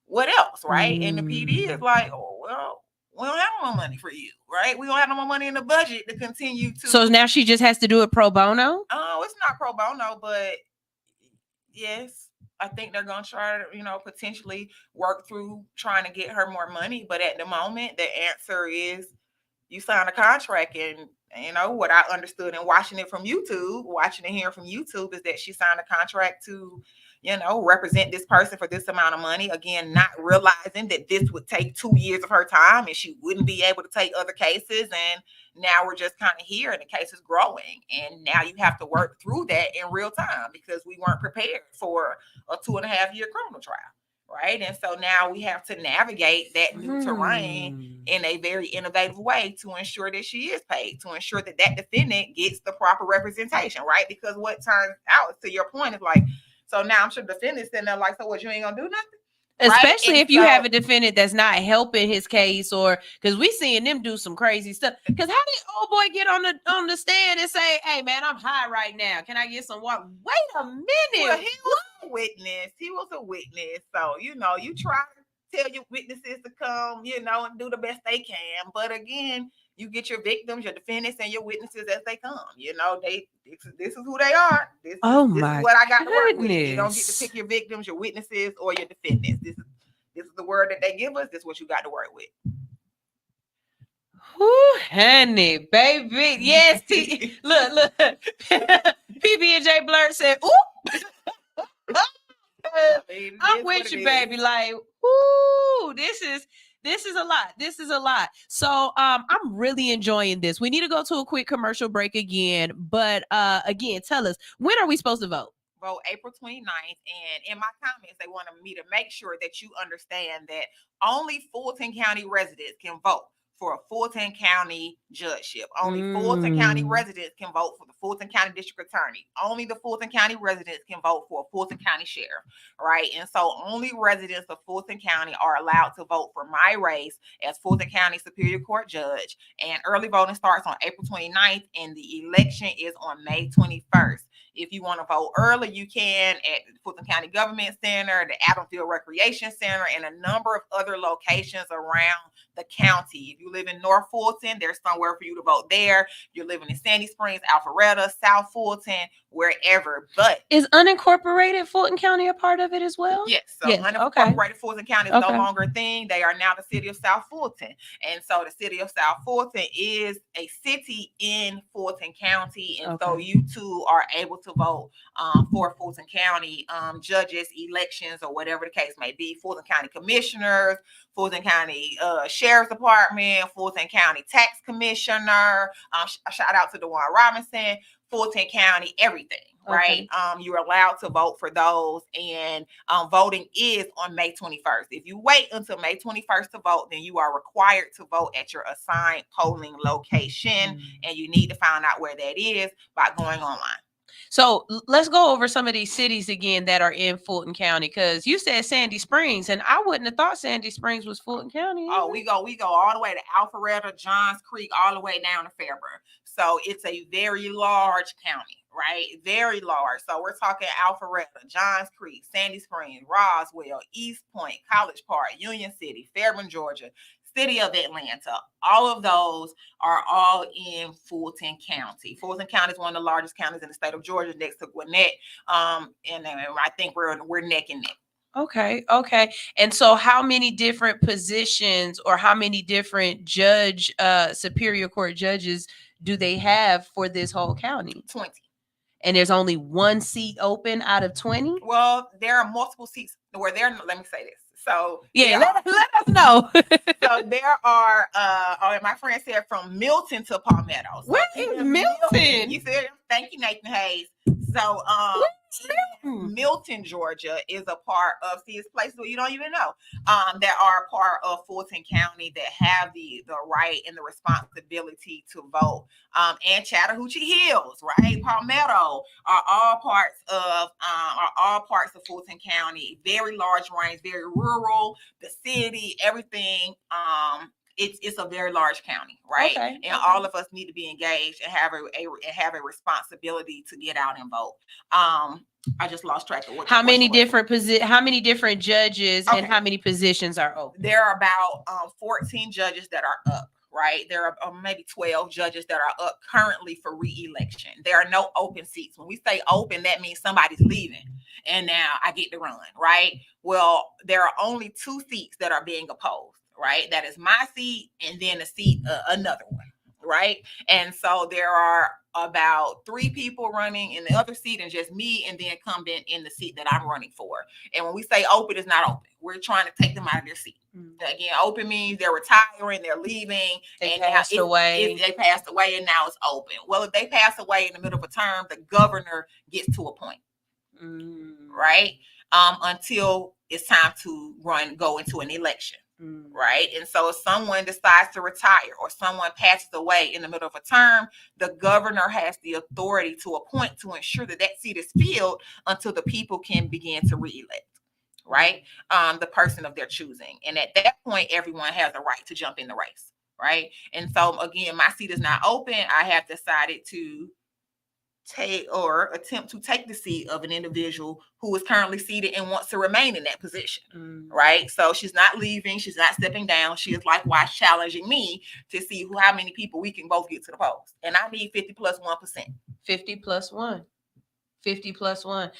What else, right? And the PD is like, oh, well, we don't have no more money for you, right? We don't have no more money in the budget to continue to. So now she just has to do it pro bono? Oh, it's not pro bono, but yes, I think they're going to try to, you know, potentially work through trying to get her more money. But at the moment, the answer is you sign a contract, and, you know, what I understood in watching and hearing from YouTube is that she signed a contract to, you know, represent this person for this amount of money. Again, not realizing that this would take 2 years of her time and she wouldn't be able to take other cases. And now we're just kind of here and the case is growing. And now you have to work through that in real time because we weren't prepared for a 2.5 year criminal trial. Right. And so now we have to navigate that new terrain in a very innovative way to ensure that she is paid, to ensure that that defendant gets the proper representation. Right. Because what turns out, to your point, is like, so now I'm sure the defendant's sitting there like, so what, you ain't gonna do nothing? Especially if you have a defendant that's not helping his case, or because we seeing them do some crazy stuff. Because how did old boy get on the stand and say, hey man, I'm high right now, can I get some water? Wait a minute. Well, he was a witness. So, you know, you try to tell your witnesses to come, you know, and do the best they can. But again, You get your victims, your defendants, and your witnesses as they come. You know, this is who they are. This is what I got to work with. You don't get to pick your victims, your witnesses, or your defendants. This is the word that they give us. This is what you got to work with. Ooh, honey, baby. Yes, look. PB&J Blurt said, ooh. I'm with you, baby. Like, ooh, this is a lot. This is a lot. So I'm really enjoying this. We need to go to a quick commercial break again. But again, tell us, when are we supposed to vote? Vote April 29th. And in my comments, they wanted me to make sure that you understand that only Fulton County residents can vote for a Fulton County judgeship. Only Fulton County residents can vote for the Fulton County District Attorney. Only the Fulton County residents can vote for a Fulton County Sheriff, right? And so only residents of Fulton County are allowed to vote for my race as Fulton County Superior Court Judge. And early voting starts on April 29th, and the election is on May 21st. If you want to vote early, you can at the Fulton County Government Center, the Adamfield Recreation Center, and a number of other locations around the county. If you live in North Fulton, there's somewhere for you to vote there. You're living in Sandy Springs, Alpharetta, South Fulton, wherever. But is unincorporated Fulton County a part of it as well? Yes. So unincorporated Fulton County is no longer a thing. They are now the city of South Fulton. And so the city of South Fulton is a city in Fulton County. And so you too are able to vote for Fulton County judges, elections, or whatever the case may be. Fulton County commissioners, Fulton County Sheriff's Department, Fulton County Tax Commissioner. Shout out to DeJuan Robinson, Fulton County, everything, right? You're allowed to vote for those, and voting is on May 21st. If you wait until May 21st to vote, then you are required to vote at your assigned polling location, and you need to find out where that is by going online. So let's go over some of these cities again that are in Fulton County, because you said Sandy Springs, and I wouldn't have thought Sandy Springs was Fulton County. Oh, we go all the way to Alpharetta, Johns Creek, all the way down to Fairburn. So it's a very large county, right? Very large. So we're talking Alpharetta, Johns Creek, Sandy Springs, Roswell, East Point, College Park, Union City, Fairburn, Georgia, City of Atlanta. All of those are all in Fulton County. Fulton County is one of the largest counties in the state of Georgia, next to Gwinnett. And I think we're neck and neck. Okay. And so how many different positions or how many different Superior Court judges do they have for this whole county? 20. And there's only one seat open out of 20? Well, there are multiple seats where let me say this. So let us know. So there are my friend said from Milton to Palmetto. So where is Milton? You said, thank you, Nathan Hayes. So Milton, Georgia is a part of it's places where you don't even know that are a part of Fulton County that have the right and the responsibility to vote. And Chattahoochee Hills, right? Palmetto are all parts of Fulton County. Very large range, very rural, the city, everything. It's a very large county, right? And all of us need to be engaged and have a responsibility to get out and vote. I just lost track of how many different judges and how many positions are open? There are about 14 judges that are up. Right, there are maybe 12 judges that are up currently for re-election. There are no open seats. When we say open, that means somebody's leaving, and now I get to run. Right. Well, there are only 2 seats that are being opposed. Right, that is my seat, and then the seat another one. Right, and so there are about 3 people running in the other seat, and just me, and then incumbent in the seat that I'm running for. And when we say open, it's not open. We're trying to take them out of their seat. Again, open means they're retiring, they're leaving, they passed away, and now it's open. Well, if they pass away in the middle of a term, the governor gets to appoint. Right, until it's time to go into an election. Right. And so if someone decides to retire or someone passes away in the middle of a term, the governor has the authority to appoint to ensure that seat is filled until the people can begin to re-elect. Right. The person of their choosing. And at that point, everyone has a right to jump in the race. Right. And so, again, my seat is not open. I have decided to take or attempt to take the seat of an individual who is currently seated and wants to remain in that position, right? So she's not leaving, she's not stepping down. She is likewise challenging me to see how many people we can both get to the polls. And I need 50 plus 1%. 50 plus 1. 50 plus 1.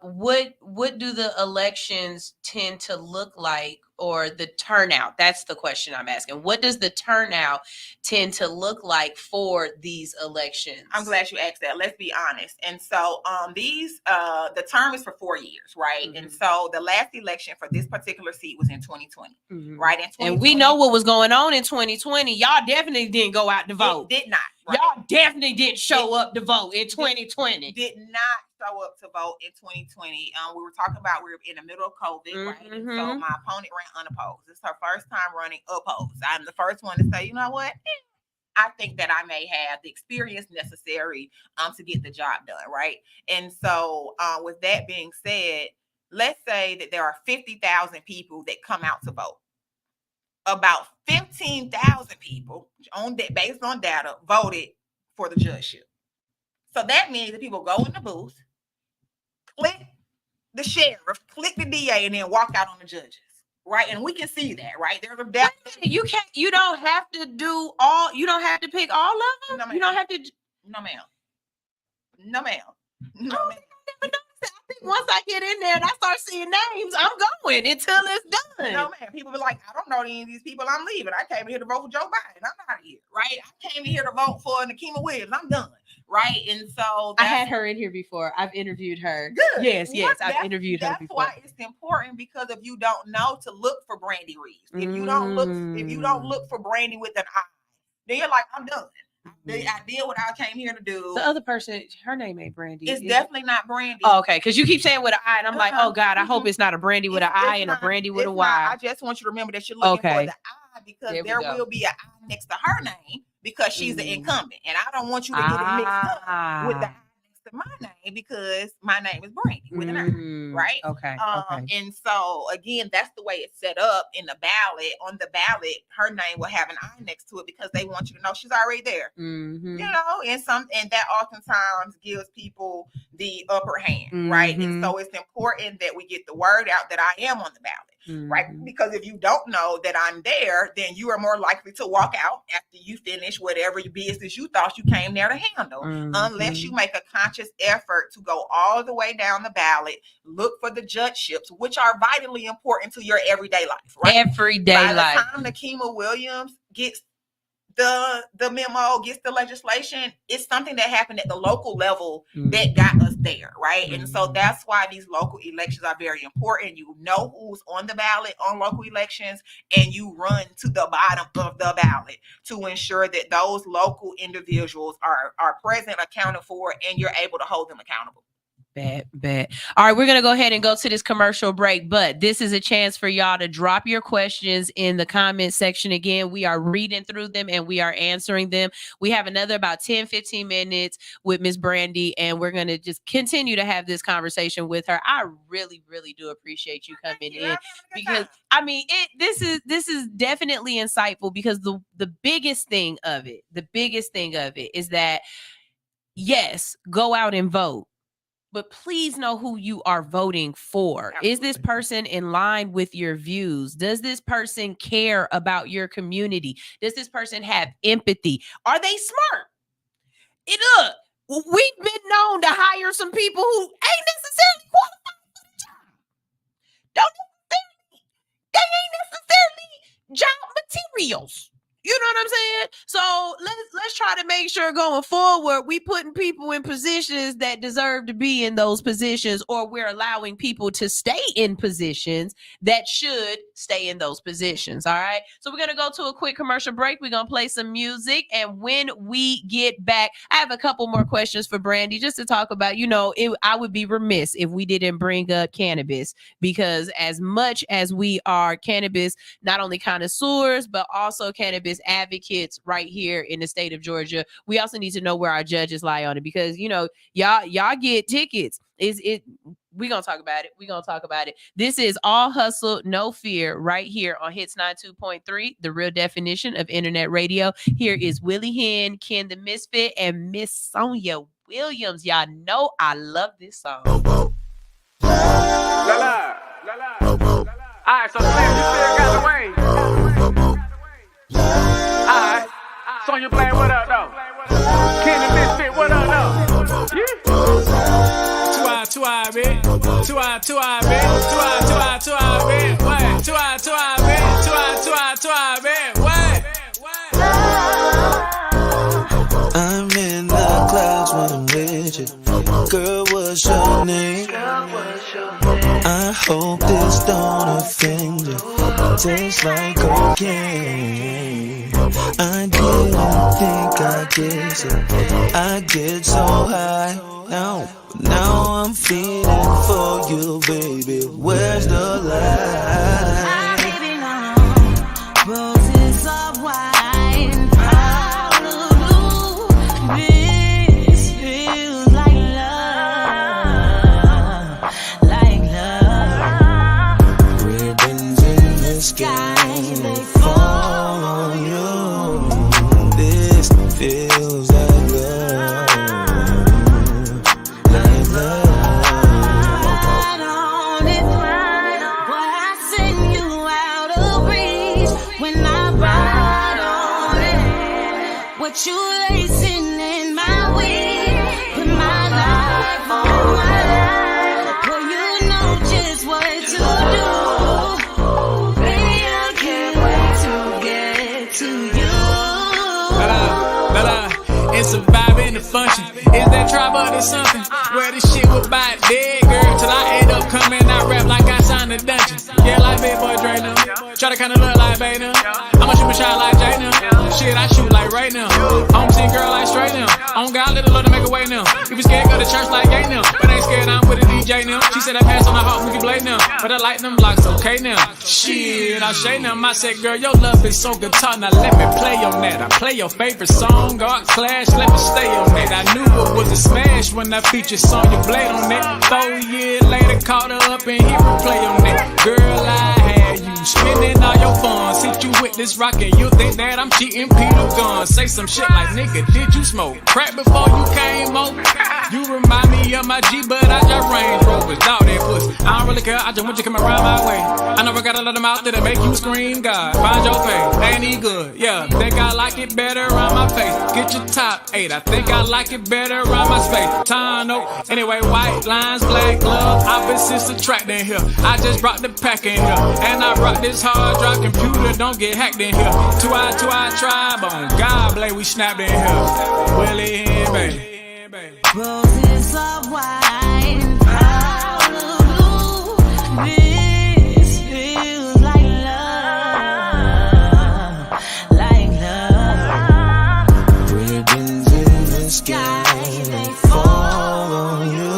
What do the elections tend to look like, or the turnout? That's the question I'm asking. What does the turnout tend to look like for these elections? I'm glad you asked that. Let's be honest. And so the term is for 4 years, right? Mm-hmm. And so the last election for this particular seat was in 2020, mm-hmm. right? In 2020, and we know what was going on in 2020. Y'all definitely didn't go out to vote. It did not. Right? Y'all definitely didn't show up to vote in 2020. Did not show up to vote in 2020. We were talking about we were in the middle of COVID, mm-hmm. right? And so my opponent ran unopposed. It's her first time running opposed. I'm the first one to say, you know what? I think that I may have the experience necessary to get the job done, right? And so with that being said, let's say that there are 50,000 people that come out to vote. About 15,000 people based on data voted for the judgeship. So that means that people go in the booth, click the sheriff, click the DA, and then walk out on the judges, right? And we can see that, right? There's a data. You don't have to pick all of them. No, you don't have to. No, ma'am. No, ma'am. No, ma'am. I think once I get in there and I start seeing names, I'm going until it's done. No, man. People be like, I don't know any of these people. I'm leaving. I came here to vote for Joe Biden. I'm out of here, right? I came here to vote for Nikema Williams. I'm done, right? And so I had her in here before. I've interviewed her. Good. Yes, I've interviewed her before. That's why it's important, because if you don't know, to look for Brandy Reeves. If you don't look for Brandy with an I, then you're like, I'm done. I did what I came here to do. The other person, her name ain't Brandy. It's definitely not Brandy. Oh, okay, because you keep saying with an I, and I'm like, oh God, I hope it's not a Brandy with an I and a Brandy with a Y. I just want you to remember that you're looking for the I, because there will be an I next to her name, because she's the incumbent, and I don't want you to get it mixed up with the I next to my name, because my name is Brandy with an I, right? Okay. And so again, that's the way it's set up in the ballot. On the ballot, her name will have an I next to it, because they want you to know she's already there. Mm-hmm. You know, and that oftentimes gives people the upper hand, right? And so it's important that we get the word out that I am on the ballot, right? Because if you don't know that I'm there, then you are more likely to walk out after you finish whatever business you thought you came there to handle, unless you make a conscious effort to go all the way down the ballot, look for the judgeships, which are vitally important to your everyday life, right? Everyday life. By the time Nikema Williams gets the memo, gets the legislation, it's something that happened at the local level that got us there, right? And so that's why these local elections are very important. You know who's on the ballot on local elections, and you run to the bottom of the ballot to ensure that those local individuals are present, accounted for, and you're able to hold them accountable. Bet. All right, we're going to go ahead and go to this commercial break, but this is a chance for y'all to drop your questions in the comment section. Again, we are reading through them and we are answering them. We have another about 10-15 minutes with Miss Brandy, and we're going to just continue to have this conversation with her. I really, really do appreciate you coming in, because I mean, this is definitely insightful, because the biggest thing of it is that, yes, go out and vote, but please know who you are voting for. Absolutely. Is this person in line with your views? Does this person care about your community? Does this person have empathy? Are they smart? We've been known to hire some people who ain't necessarily qualified for the job. They ain't necessarily job materials. You know what I'm saying? So let's try to make sure going forward we putting people in positions that deserve to be in those positions, or we're allowing people to stay in positions that should stay in those positions. All right. So we're going to go to a quick commercial break. We're going to play some music. And when we get back, I have a couple more questions for Brandy, just to talk about, I would be remiss if we didn't bring up cannabis, because as much as we are cannabis, not only connoisseurs, but also cannabis advocates right here in the state of Georgia, we also need to know where our judges lie on it, because y'all get tickets. We're gonna talk about it. This is All Hustle, No Fear, right here on Hits 92.3, the real definition of internet radio. Here is Willie Hen, Ken the Misfit, and Miss Sonia Williams. Y'all know I love this song. Alright, so Slim, you still got the way. Alright, Sonya playing what up though? Kenny Misfit, what up though? Yeah. 2 eye, bitch. 2 eye, bitch. 2 eye, bitch. What? 2 eye, bitch. 2 eye, bitch. What? I'm in the clouds when I'm with you. Girl, what's your name? I hope this don't offend you. Tastes like cocaine. I didn't think I'd get it. I get so high. Now I'm feeling for you, baby. Where's the lie? Roses of wine, hallelujah. This feels like love. Ribbons in the sky, they fall on you. This feels like love. What you lacing in my weed, put my life on my life. Well, you know just what to do. Baby, I can't wait to get to you. It's a vibe in the function. Is that tribal or something? Where this shit was by dead, girl, till I end up coming out rap like I signed a dungeon. Yeah, like Big Boy Dre now. Try to kinda look like Bay now. I'ma shoot my shot like Jay now. Shit, I shoot like right now. Home team girl like straight now. On God, little Lord to make a way now. If you scared, go to church like gay now. But ain't scared, I'm with a DJ now. She said I pass on the heart, we can blade now. But I like them blocks, okay now. Shit, I shade them. I said, girl, your love is so guitar. Now let me play on that. I play your favorite song, Art Clash, let me stay on that. I knew it was a smash when I featured Sonya Blade on that. 4 years later, caught her up and hit replay on that. Girl, I had you spending all your funds. Hit you with this rock and you think that I'm cheating Peter Gunn. Say some shit like, nigga, did you smoke crack before you came over? You remind me of my G, but I just Range Rovers. Dog that pussy, I don't really care, I just want you to come around my way. I know I got a lot of mouth that'll make you scream, God, find your face, ain't he good? Yeah, think I like it better around my face. Get your top 8, I think I like it better around my space. Tano, anyway, white lines, black glove, opposites attracting here. I just brought the pack in here, and I rock this hard drive computer, don't get hacked in here. 2 eye tribe on God, Blade, we snapped in here. Willie and baby. Roses of wine, hallelujah. This feels like love, like love. Ribbons in the sky, they fall on you.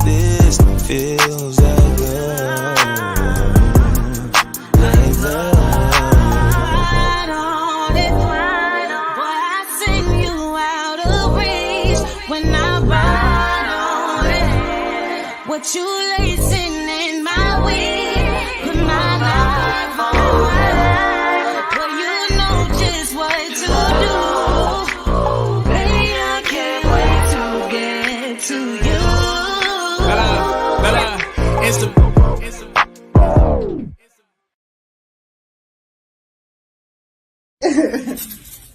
This feels like love, like love. What you lacing in my weed, put my life on my life. Well, you know just what to do. Baby, I can't wait to get to you. It's the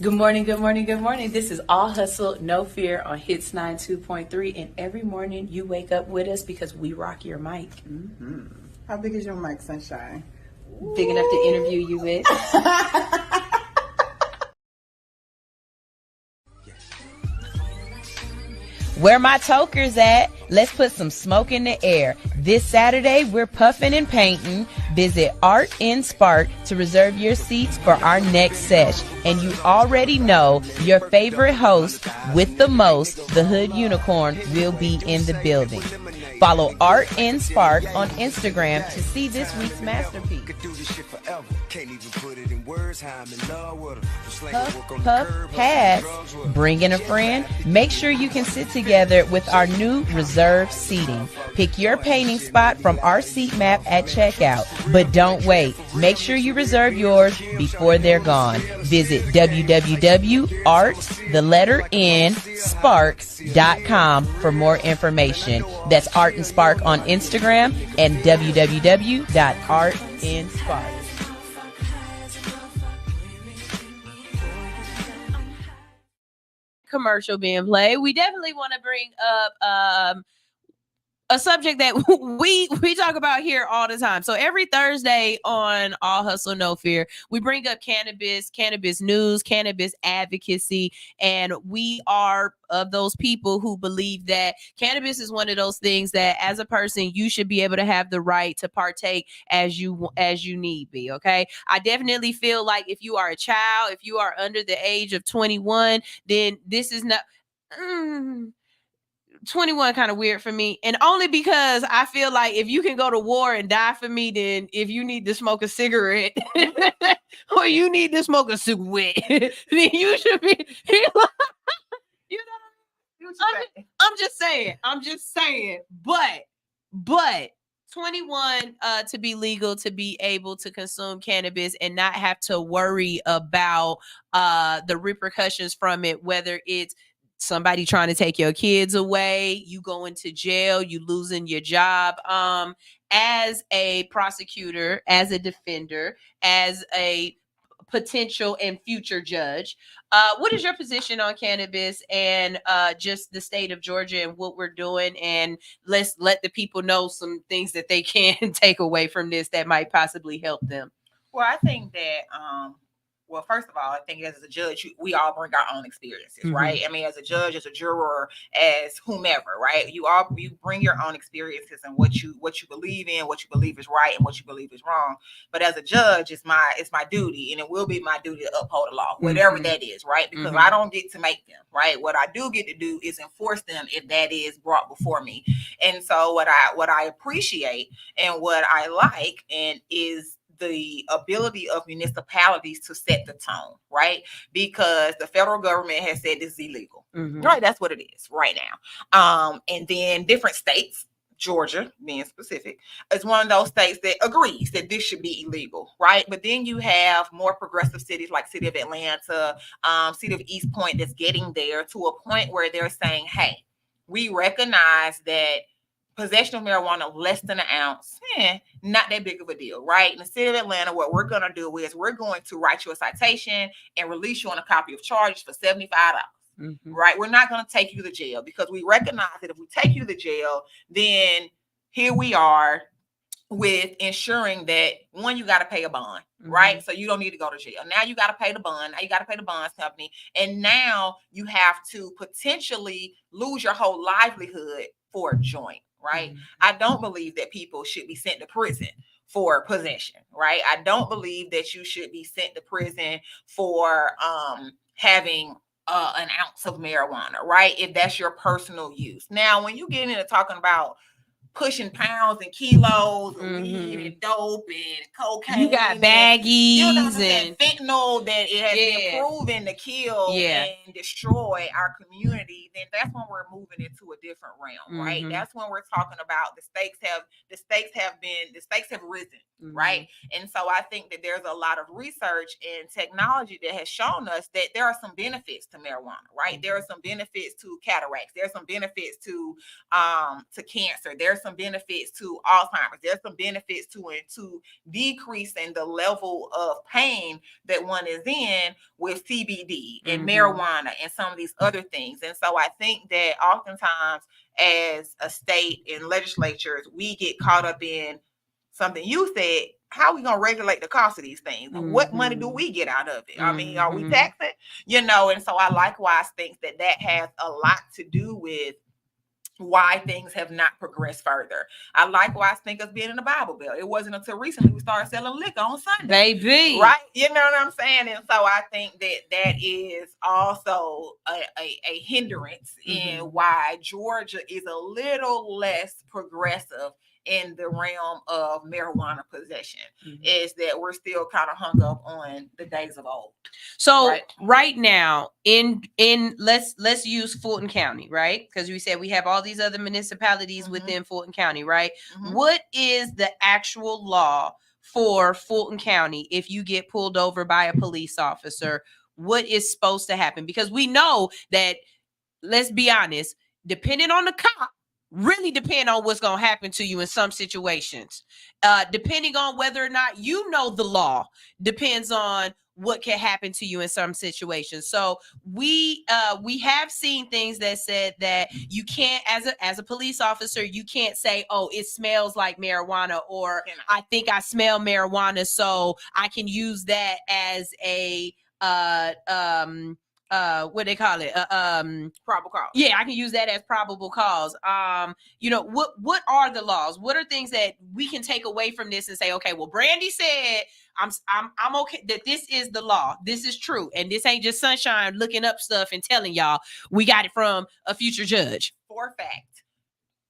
Good morning, good morning, good morning. This is All Hustle, No Fear on Hits 92.3. And every morning you wake up with us because we rock your mic. Mm-hmm. How big is your mic, Sunshine? Big enough to interview you with. Where my tokers at? Let's put some smoke in the air. This Saturday, we're puffing and painting. Visit Art in Spark to reserve your seats for our next sesh. And you already know your favorite host with the most, the Hood Unicorn, will be in the building. Follow Art in Spark on Instagram to see this week's masterpiece. Can't even put it in words how I'm in love with her. Puff Pass, bringing a friend. Make sure you can sit together with our new reserved seating. Pick your painting spot from our seat map at checkout. But don't wait. Make sure you reserve yours before they're gone. Visit www.art.spark.com for more information. That's Art and Spark on Instagram and www.artandspark. Commercial being played, we definitely want to bring up a subject that we talk about here all the time. So every Thursday on All Hustle No Fear, we bring up cannabis news, cannabis advocacy, and we are of those people who believe that cannabis is one of those things that as a person you should be able to have the right to partake as you need be. Okay, I definitely feel like if you are a child, if you are under the age of 21, then this is not 21 kind of weird for me, and only because I feel like if you can go to war and die for me, then if you need to smoke a cigarette or you need to smoke a cigarette, then you should be you know, I'm just saying, but 21 to be legal, to be able to consume cannabis and not have to worry about the repercussions from it, whether it's somebody trying to take your kids away, you going to jail, you losing your job. As a prosecutor, as a defender, as a potential and future judge, what is your position on cannabis and just the state of Georgia and what we're doing? And let's let the people know some things that they can take away from this that might possibly help them. Well, I think that well, first of all, I think as a judge, we all bring our own experiences, right? I mean, as a judge, as a juror, as whomever, right? You bring your own experiences and what you believe in, what you believe is right, and what you believe is wrong. But as a judge, it's my duty, and it will be my duty to uphold the law, whatever that is, right? Because I don't get to make them, right? What I do get to do is enforce them if that is brought before me. And so what I appreciate and what I like and is the ability of municipalities to set the tone, right? Because the federal government has said this is illegal, right? That's what it is right now. And then different states, Georgia being specific, is one of those states that agrees that this should be illegal, right? But then you have more progressive cities like City of Atlanta, City of East Point that's getting there to a point where they're saying, hey, we recognize that possession of marijuana less than an ounce, not that big of a deal, right? In the city of Atlanta, what we're going to do is we're going to write you a citation and release you on a copy of charges for $75, right? We're not going to take you to jail because we recognize that if we take you to jail, then here we are with ensuring that, one, you got to pay a bond, right? So you don't need to go to jail. Now you got to pay the bond. Now you got to pay the bonds company. And now you have to potentially lose your whole livelihood for a joint. Right. I don't believe that people should be sent to prison for possession. Right. I don't believe that you should be sent to prison for having an ounce of marijuana. Right. If that's your personal use. Now, when you get into talking about pushing pounds and kilos of weed and dope and cocaine, you got baggies and fentanyl that it has been proven to kill and destroy our community, then that's when we're moving into a different realm, right? That's when we're talking about the stakes have risen, right? And so I think that there's a lot of research and technology that has shown us that there are some benefits to marijuana, right? There are some benefits to cataracts, there's some benefits to cancer, there's some benefits to Alzheimer's, there's some benefits to decreasing the level of pain that one is in with CBD and marijuana and some of these other things. And so I think that oftentimes as a state and legislatures, we get caught up in something you said, how are we going to regulate the cost of these things? What money do we get out of it? I mean, are we taxing? And so I likewise think that has a lot to do with why things have not progressed further. I likewise think us being in the Bible Belt. It wasn't until recently we started selling liquor on Sunday. Baby. Right? You know what I'm saying? And so I think that is also a hindrance in why Georgia is a little less progressive in the realm of marijuana possession. Is that we're still kind of hung up on the days of old. So right now in let's use Fulton County, right? Because we said we have all these other municipalities within Fulton County, right? What is the actual law for Fulton County if you get pulled over by a police officer? What is supposed to happen? Because we know that, let's be honest, depending on the cop, really depend on what's going to happen to you in some situations. Depending on whether or not you know the law, depends on what can happen to you in some situations. So we have seen things that said that you can't, as a police officer, you can't say, oh, it smells like marijuana, or I think I smell marijuana, so I can use that as a what they call it, probable cause. Yeah, I can use that as probable cause. You know, what are the laws? What are things that we can take away from this and say, okay, well, Brandy said I'm okay, that this is the law, this is true, and this ain't just Sunshine looking up stuff and telling y'all. We got it from a future judge. For a fact,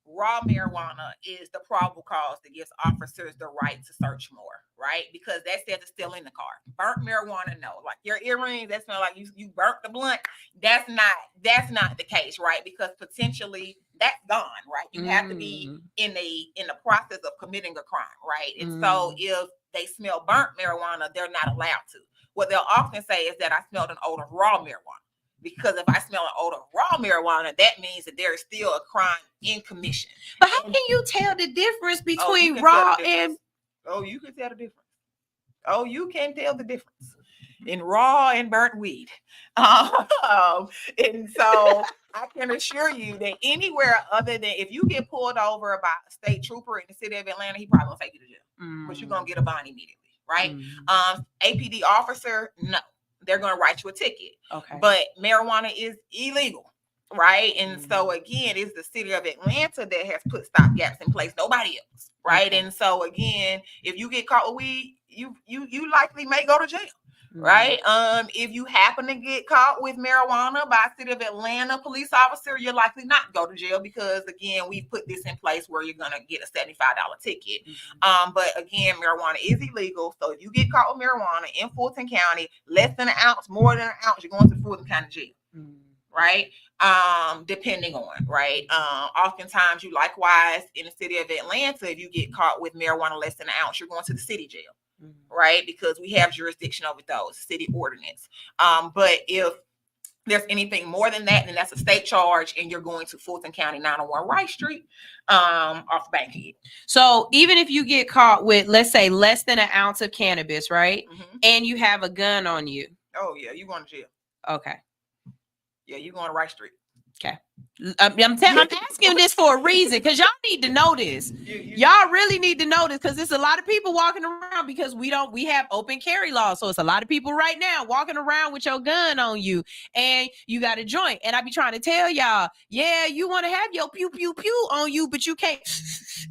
raw marijuana is the probable cause that gives officers the right to search more, right? Because that says it's still in the car. Burnt marijuana, no. Like your earrings, that smell like you burnt the blunt. That's not the case, right? Because potentially that's gone, right? You have to be in the process of committing a crime, right? And so if they smell burnt marijuana, they're not allowed to. What they'll often say is that I smelled an odor of raw marijuana. Because if I smell an odor of raw marijuana, that means that there is still a crime in commission. But how can you tell the difference between raw and... Oh, you can tell the difference. Oh, you can tell the difference in raw and burnt weed. And so I can assure you that anywhere other than, if you get pulled over by a state trooper in the city of Atlanta, he probably gonna take you to jail. But you're gonna get a bond immediately, right? APD officer, no. They're going to write you a ticket. Okay. But marijuana is illegal, right? And so again, it's the city of Atlanta that has put stop gaps in place. Nobody else, right? Okay. And so again, if you get caught with weed, you likely may go to jail. Right. If you happen to get caught with marijuana by a city of Atlanta police officer, you're likely not to go to jail because again, we put this in place where you're gonna get a $75 ticket. But again, marijuana is illegal. So if you get caught with marijuana in Fulton County, less than an ounce, more than an ounce, you're going to Fulton County jail. Right. Depending on, right. Oftentimes you likewise in the city of Atlanta, if you get caught with marijuana less than an ounce, you're going to the city jail. Right, because we have jurisdiction over those city ordinance. But if there's anything more than that, then that's a state charge, and you're going to Fulton County 901 Rice Street, off Bankhead. So even if you get caught with, let's say, less than an ounce of cannabis, right, and you have a gun on you. Oh yeah, you're going to jail. Okay. Yeah, you're going to Rice Street. Okay. I'm asking this for a reason, because y'all need to know this. Y'all really need to know this, because there's a lot of people walking around, because we have open carry laws. So it's a lot of people right now walking around with your gun on you, and you got a joint. And I be trying to tell y'all, yeah, you want to have your pew pew pew on you, but you can't.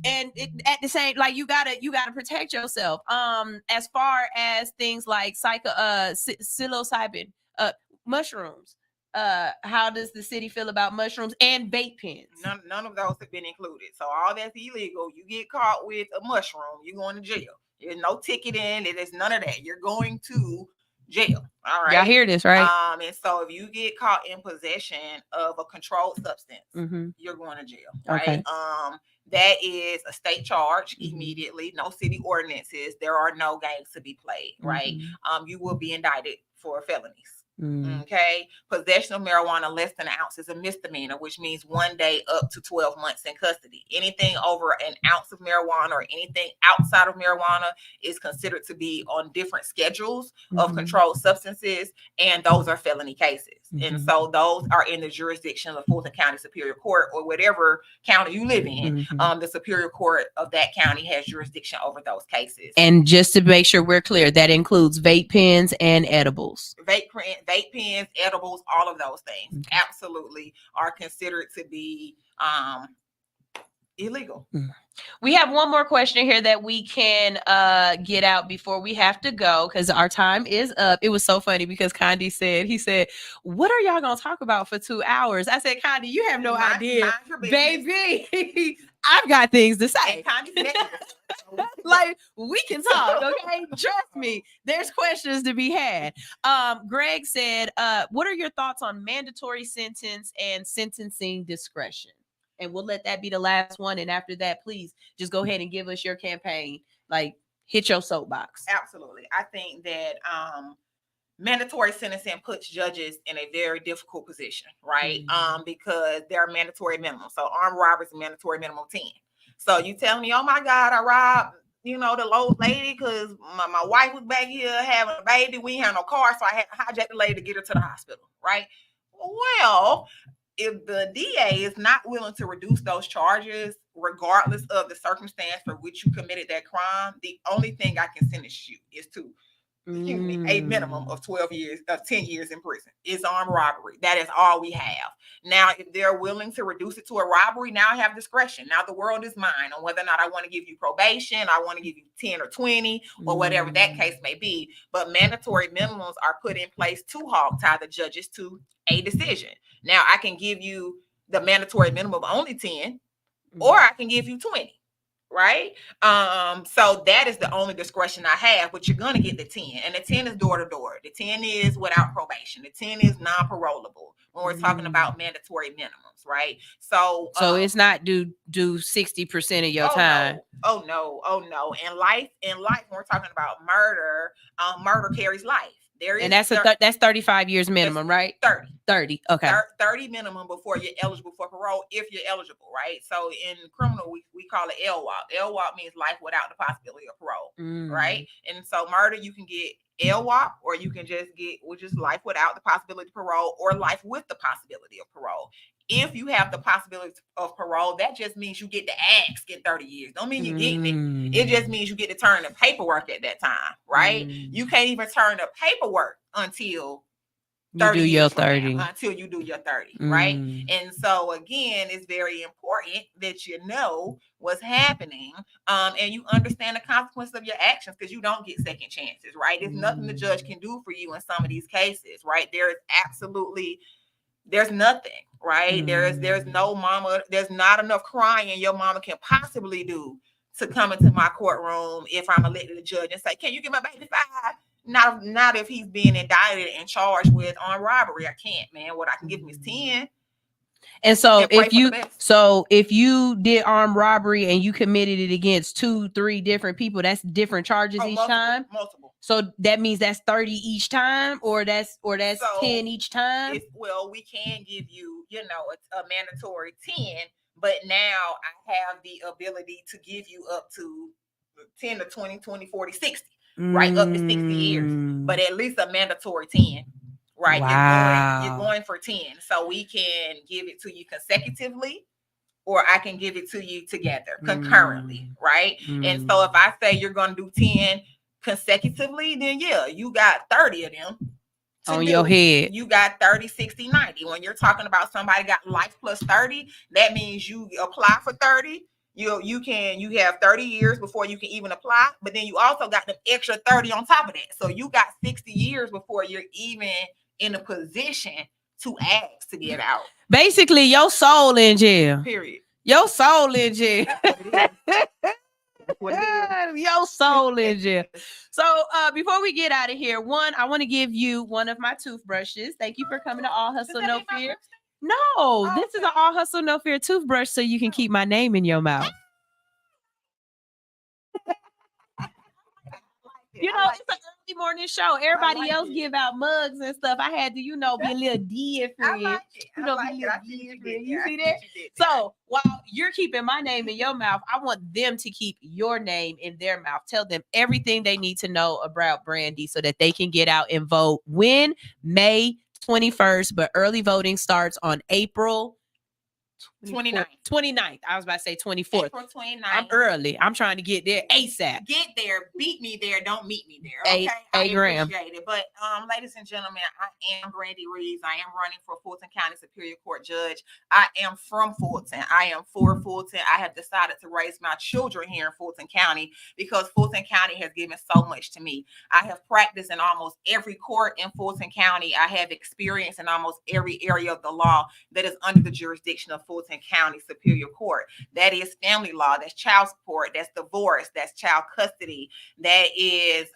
And at the same, like you gotta protect yourself. As far as things like psilocybin, mushrooms. How does the city feel about mushrooms and vape pens? None of those have been included. So all that's illegal. You get caught with a mushroom, you're going to jail. There's no ticket in. There's none of that. You're going to jail. All right. Y'all hear this, right? And so if you get caught in possession of a controlled substance, you're going to jail. Right. Okay. That is a state charge immediately. No city ordinances. There are no games to be played. Right. You will be indicted for felonies. Okay, possession of marijuana less than an ounce is a misdemeanor, which means 1 day up to 12 months in custody. Anything over an ounce of marijuana or anything outside of marijuana is considered to be on different schedules of controlled substances, and those are felony cases. And so those are in the jurisdiction of the Fulton County Superior Court, or whatever county you live in. The Superior Court of that county has jurisdiction over those cases. And just to make sure we're clear, that includes vape pens and edibles. Vape pens, edibles, all of those things absolutely are considered to be illegal. We have one more question here that we can get out before we have to go, because our time is up. It was so funny because Condi said, what are y'all gonna talk about for 2 hours? I said, Condi, you have no idea, baby. I I've got things to say. And Connie's negative. Like, we can talk, okay? Trust me, there's questions to be had. Greg said, what are your thoughts on mandatory sentence and sentencing discretion? And we'll let that be the last one. And after that, please just go ahead and give us your campaign. Like, hit your soapbox. Absolutely. I think that mandatory sentencing puts judges in a very difficult position, right? Because there are mandatory minimums. So armed robbery is a mandatory minimum 10. So you tell me, oh my God, I robbed, the old lady because my wife was back here having a baby. We ain't had no car, so I had to hijack the lady to get her to the hospital, right? Well, if the DA is not willing to reduce those charges, regardless of the circumstance for which you committed that crime, the only thing I can sentence you is to a minimum of 10 years in prison. It's armed robbery. That is all we have. Now, if they're willing to reduce it to a robbery, now I have discretion. Now the world is mine on whether or not I want to give you probation, I want to give you 10 or 20, or whatever that case may be. But mandatory minimums are put in place to hog tie the judges to a decision. Now I can give you the mandatory minimum of only 10, or I can give you 20. Right. So that is the only discretion I have, but you're going to get the 10, and the 10 is door to door. The 10 is without probation. The 10 is non-parolable when we're talking about mandatory minimums. Right. So it's not do 60% of your time. No. Oh no. In life, when we're talking about murder, murder carries life. And that's that's 35 years minimum, right? 30. Okay. 30 minimum before you're eligible for parole, if you're eligible, right? So in criminal, we call it LWOP. LWOP means life without the possibility of parole, right? And so murder, you can get LWOP, or you can just get life without the possibility of parole, or life with the possibility of parole. If you have the possibility of parole, that just means you get to ask in 30 years. Don't mean you're getting it. It just means you get to turn the paperwork at that time, right? You can't even turn the paperwork until you do your 30. Until you do your 30, right? And so again, it's very important that you know what's happening, and you understand the consequences of your actions, because you don't get second chances, right? There's nothing the judge can do for you in some of these cases, right? There's nothing, right? There's no mama, there's not enough crying your mama can possibly do to come into my courtroom if I'm elected a judge and say, can you give my baby 5? Not if he's being indicted and charged with armed robbery. I can't, man. What I can give him is 10. And so if you did armed robbery and you committed it against 2-3 different people, that's different charges each time. Multiple. So that means that's 30 each time, or that's 10 each time. We can give you, a mandatory 10, but now I have the ability to give you up to 10 to 20, 20, 40, 60, right? Up to 60 years, but at least a mandatory 10. Right. Wow. You're going for 10. So we can give it to you consecutively, or I can give it to you together concurrently. Right. And so if I say you're going to do 10 consecutively, then you got 30 of them on your head. You got 30, 60, 90. When you're talking about somebody got life plus 30, that means you apply for 30. You have 30 years before you can even apply, but then you also got the extra 30 on top of that. So you got 60 years before you're even in a position to ask to get out. Basically, your soul in jail. Period. Your soul in jail. Your soul in jail. So before we get out of here, I want to give you one of my toothbrushes. Thank you for coming to All Hustle No Fear. No, this is an All Hustle No Fear toothbrush, so you can keep my name in your mouth. It's an early morning show. Everybody else give out mugs and stuff. I had to, be a little different. You see that? So while you're keeping my name in your mouth, I want them to keep your name in their mouth. Tell them everything they need to know about Brandy so that they can get out and vote. When? May 21st, but early voting starts on April 29th. I was about to say 24th. April 29th. I'm early. I'm trying to get there ASAP. Get there. Beat me there. Don't meet me there. Okay. I appreciate it. But ladies and gentlemen, I am Brandy Reeves. I am running for Fulton County Superior Court Judge. I am from Fulton. I am for Fulton. I have decided to raise my children here in Fulton County because Fulton County has given so much to me. I have practiced in almost every court in Fulton County. I have experience in almost every area of the law that is under the jurisdiction of Fulton County Superior Court. That is family law, that's child support, that's divorce, that's child custody, that is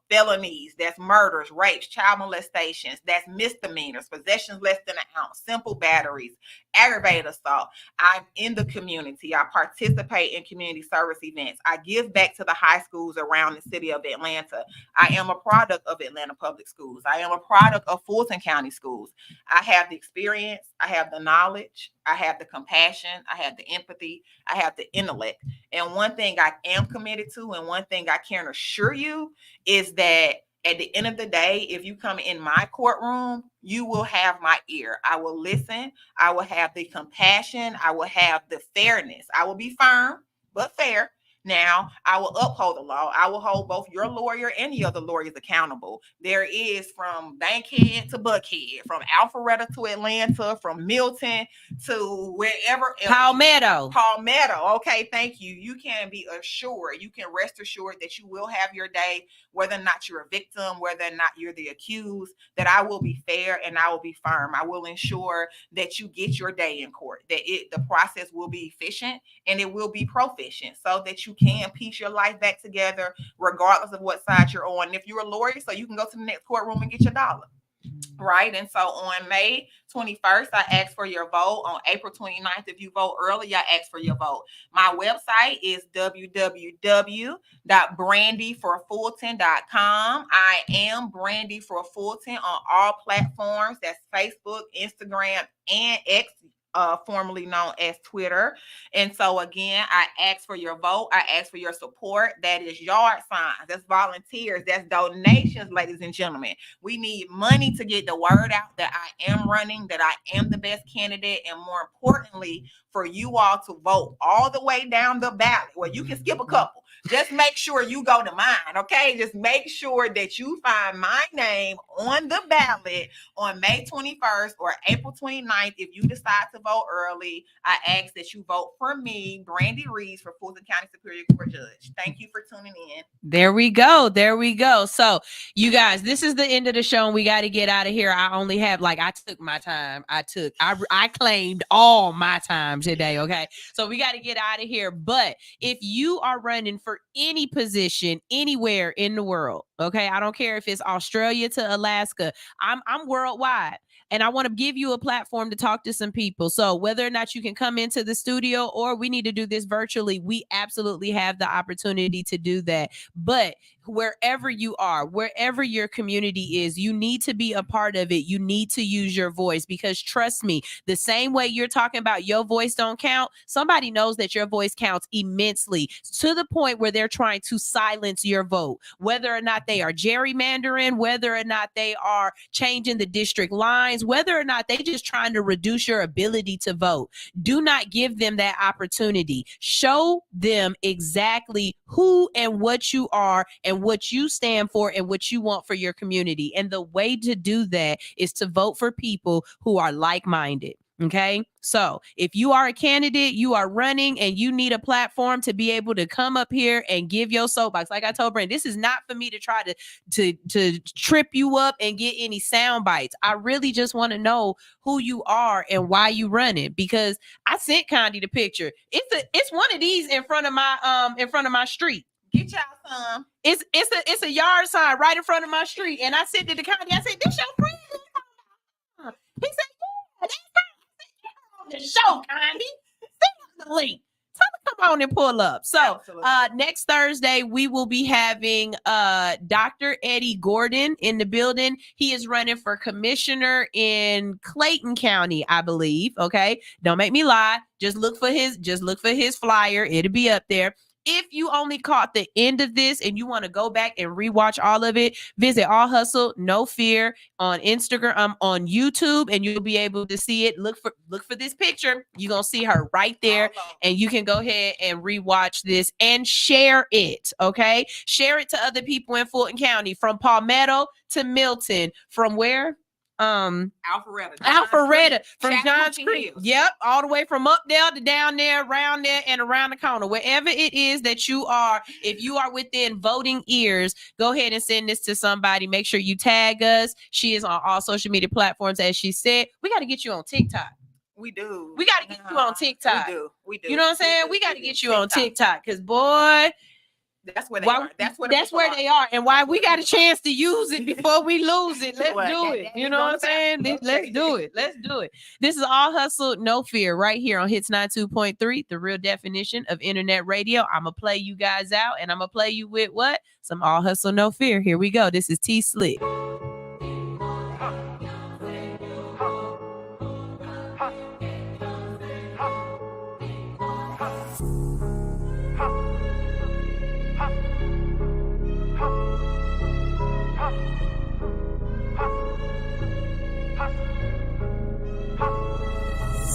felonies, that's murders, rapes, child molestations, that's misdemeanors, possessions less than an ounce, simple batteries, aggravated assault. I'm in the community. I participate in community service events. I give back to the high schools around the city of Atlanta. I am a product of Atlanta Public Schools. I am a product of Fulton County Schools. I have the experience. I have the knowledge. I have the compassion. I have the empathy. I have the intellect. And one thing I am committed to, and one thing I can assure you, is that at the end of the day, if you come in my courtroom, you will have my ear. I will listen. I will have the compassion. I will have the fairness. I will be firm, but fair. Now, I will uphold the law. I will hold both your lawyer and the other lawyers accountable. There is from Bankhead to Buckhead, from Alpharetta to Atlanta, from Milton to wherever else. Palmetto. Okay, thank you. You can be assured, you can rest assured that you will have your day, whether or not you're a victim, whether or not you're the accused, that I will be fair and I will be firm. I will ensure that you get your day in court, that the process will be efficient and it will be proficient, so that you can piece your life back together regardless of what side you're on. And if you're a lawyer, so you can go to the next courtroom and get your dollar. Right. And so on May 21st, I asked for your vote. On April 29th, if you vote early, I ask for your vote. My website is www.brandyforfulton.com. I am Brandy for Fulton on all platforms. That's Facebook, Instagram, and X, formerly known as Twitter. And so again, I ask for your vote. I ask for your support. That is yard signs. That's volunteers. That's donations, ladies and gentlemen. We need money to get the word out that I am running, that I am the best candidate, and more importantly, for you all to vote all the way down the ballot. Well, you can skip a couple. Just make sure you go to mine, okay? Just make sure that you find my name on the ballot on May 21st or April 29th. If you decide to vote early, I ask that you vote for me, Brandy Reeves, for Fulton County Superior Court Judge. Thank you for tuning in. There we go. There we go. So, you guys, this is the end of the show, and we got to get out of here. I only have, I took my time. I claimed all my time today, okay? So, we got to get out of here. But if you are running for any position anywhere in the world, okay, I don't care if it's Australia to Alaska, I'm worldwide, and I want to give you a platform to talk to some people. So whether or not you can come into the studio or we need to do this virtually, we absolutely have the opportunity to do that. But wherever you are, wherever your community is, you need to be a part of it. You need to use your voice, because trust me, the same way you're talking about your voice don't count, somebody knows that your voice counts immensely, to the point where they're trying to silence your vote, whether or not they are gerrymandering, whether or not they are changing the district lines, whether or not they just trying to reduce your ability to vote. Do not give them that opportunity. Show them exactly who and what you are and what you stand for and what you want for your community. And the way to do that is to vote for people who are like-minded. Okay, so if you are a candidate, you are running, and you need a platform to be able to come up here and give your soapbox. Like I told Brent, this is not for me to try to trip you up and get any sound bites. I really just want to know who you are and why you running, because I sent Condi the picture. It's one of these in front of my street. Get y'all some. It's a yard sign right in front of my street, and I sent it to Condi. I said, "This your friend?" He said, "Yeah, that's the show, Condi. Send us the link. Tell them come on and pull up." So next Thursday, we will be having Dr. Eddie Gordon in the building. He is running for commissioner in Clayton County, I believe. Okay, don't make me lie. Just look for his flyer. It'll be up there. If you only caught the end of this and you want to go back and rewatch all of it, visit All Hustle No Fear on Instagram, on YouTube, and you'll be able to see it. Look for this picture. You're going to see her right there, and you can go ahead and rewatch this and share it, okay? Share it to other people in Fulton County, from Palmetto to Milton, from where? Alpharetta from Johns Creek. Yep, all the way from up there to down there, around there, and around the corner. Wherever it is that you are, if you are within voting ears, go ahead and send this to somebody. Make sure you tag us. She is on all social media platforms, as she said. We got to get you on TikTok. We do. We got to get you on TikTok. We do. You know what I'm saying? We got to get you on TikTok because, boy, that's where they are. That's where they are. And why we got a chance to use it before we lose it. Let's do it. You know what I'm saying? Let's do it. Let's do it. This is All Hustle, No Fear right here on Hits 92.3, the real definition of internet radio. I'm going to play you guys out, and I'm going to play you with what? Some All Hustle, No Fear. Here we go. This is T Slick.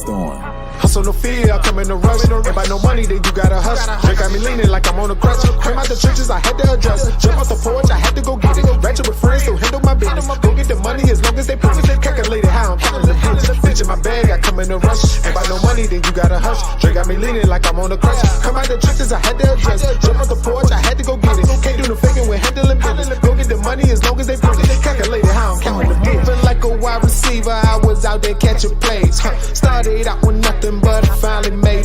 Storm. Hustle no fear, I come in a rush. Ain't by no money, then you gotta hush. Drink got me leaning like I'm on a crutch. Came out the trenches, I had to adjust. Jump off the porch, I had to go get it. Ratchet with friends, so handle my business. Go get the money as long as they promise. Calculated how I'm counting the business. Bitch in my bag, I come in a rush. Ain't by no money, then you gotta hush. Drink got me leaning like I'm on a crutch. Come out the trenches, I had to adjust. Jump off the porch, I had to go get it. Can't do no faking with handling business. Go get the money as long as they promise. Calculated how I'm counting the business. Feel like a wide receiver, I was out there catching plays. Started out with nothing, but I finally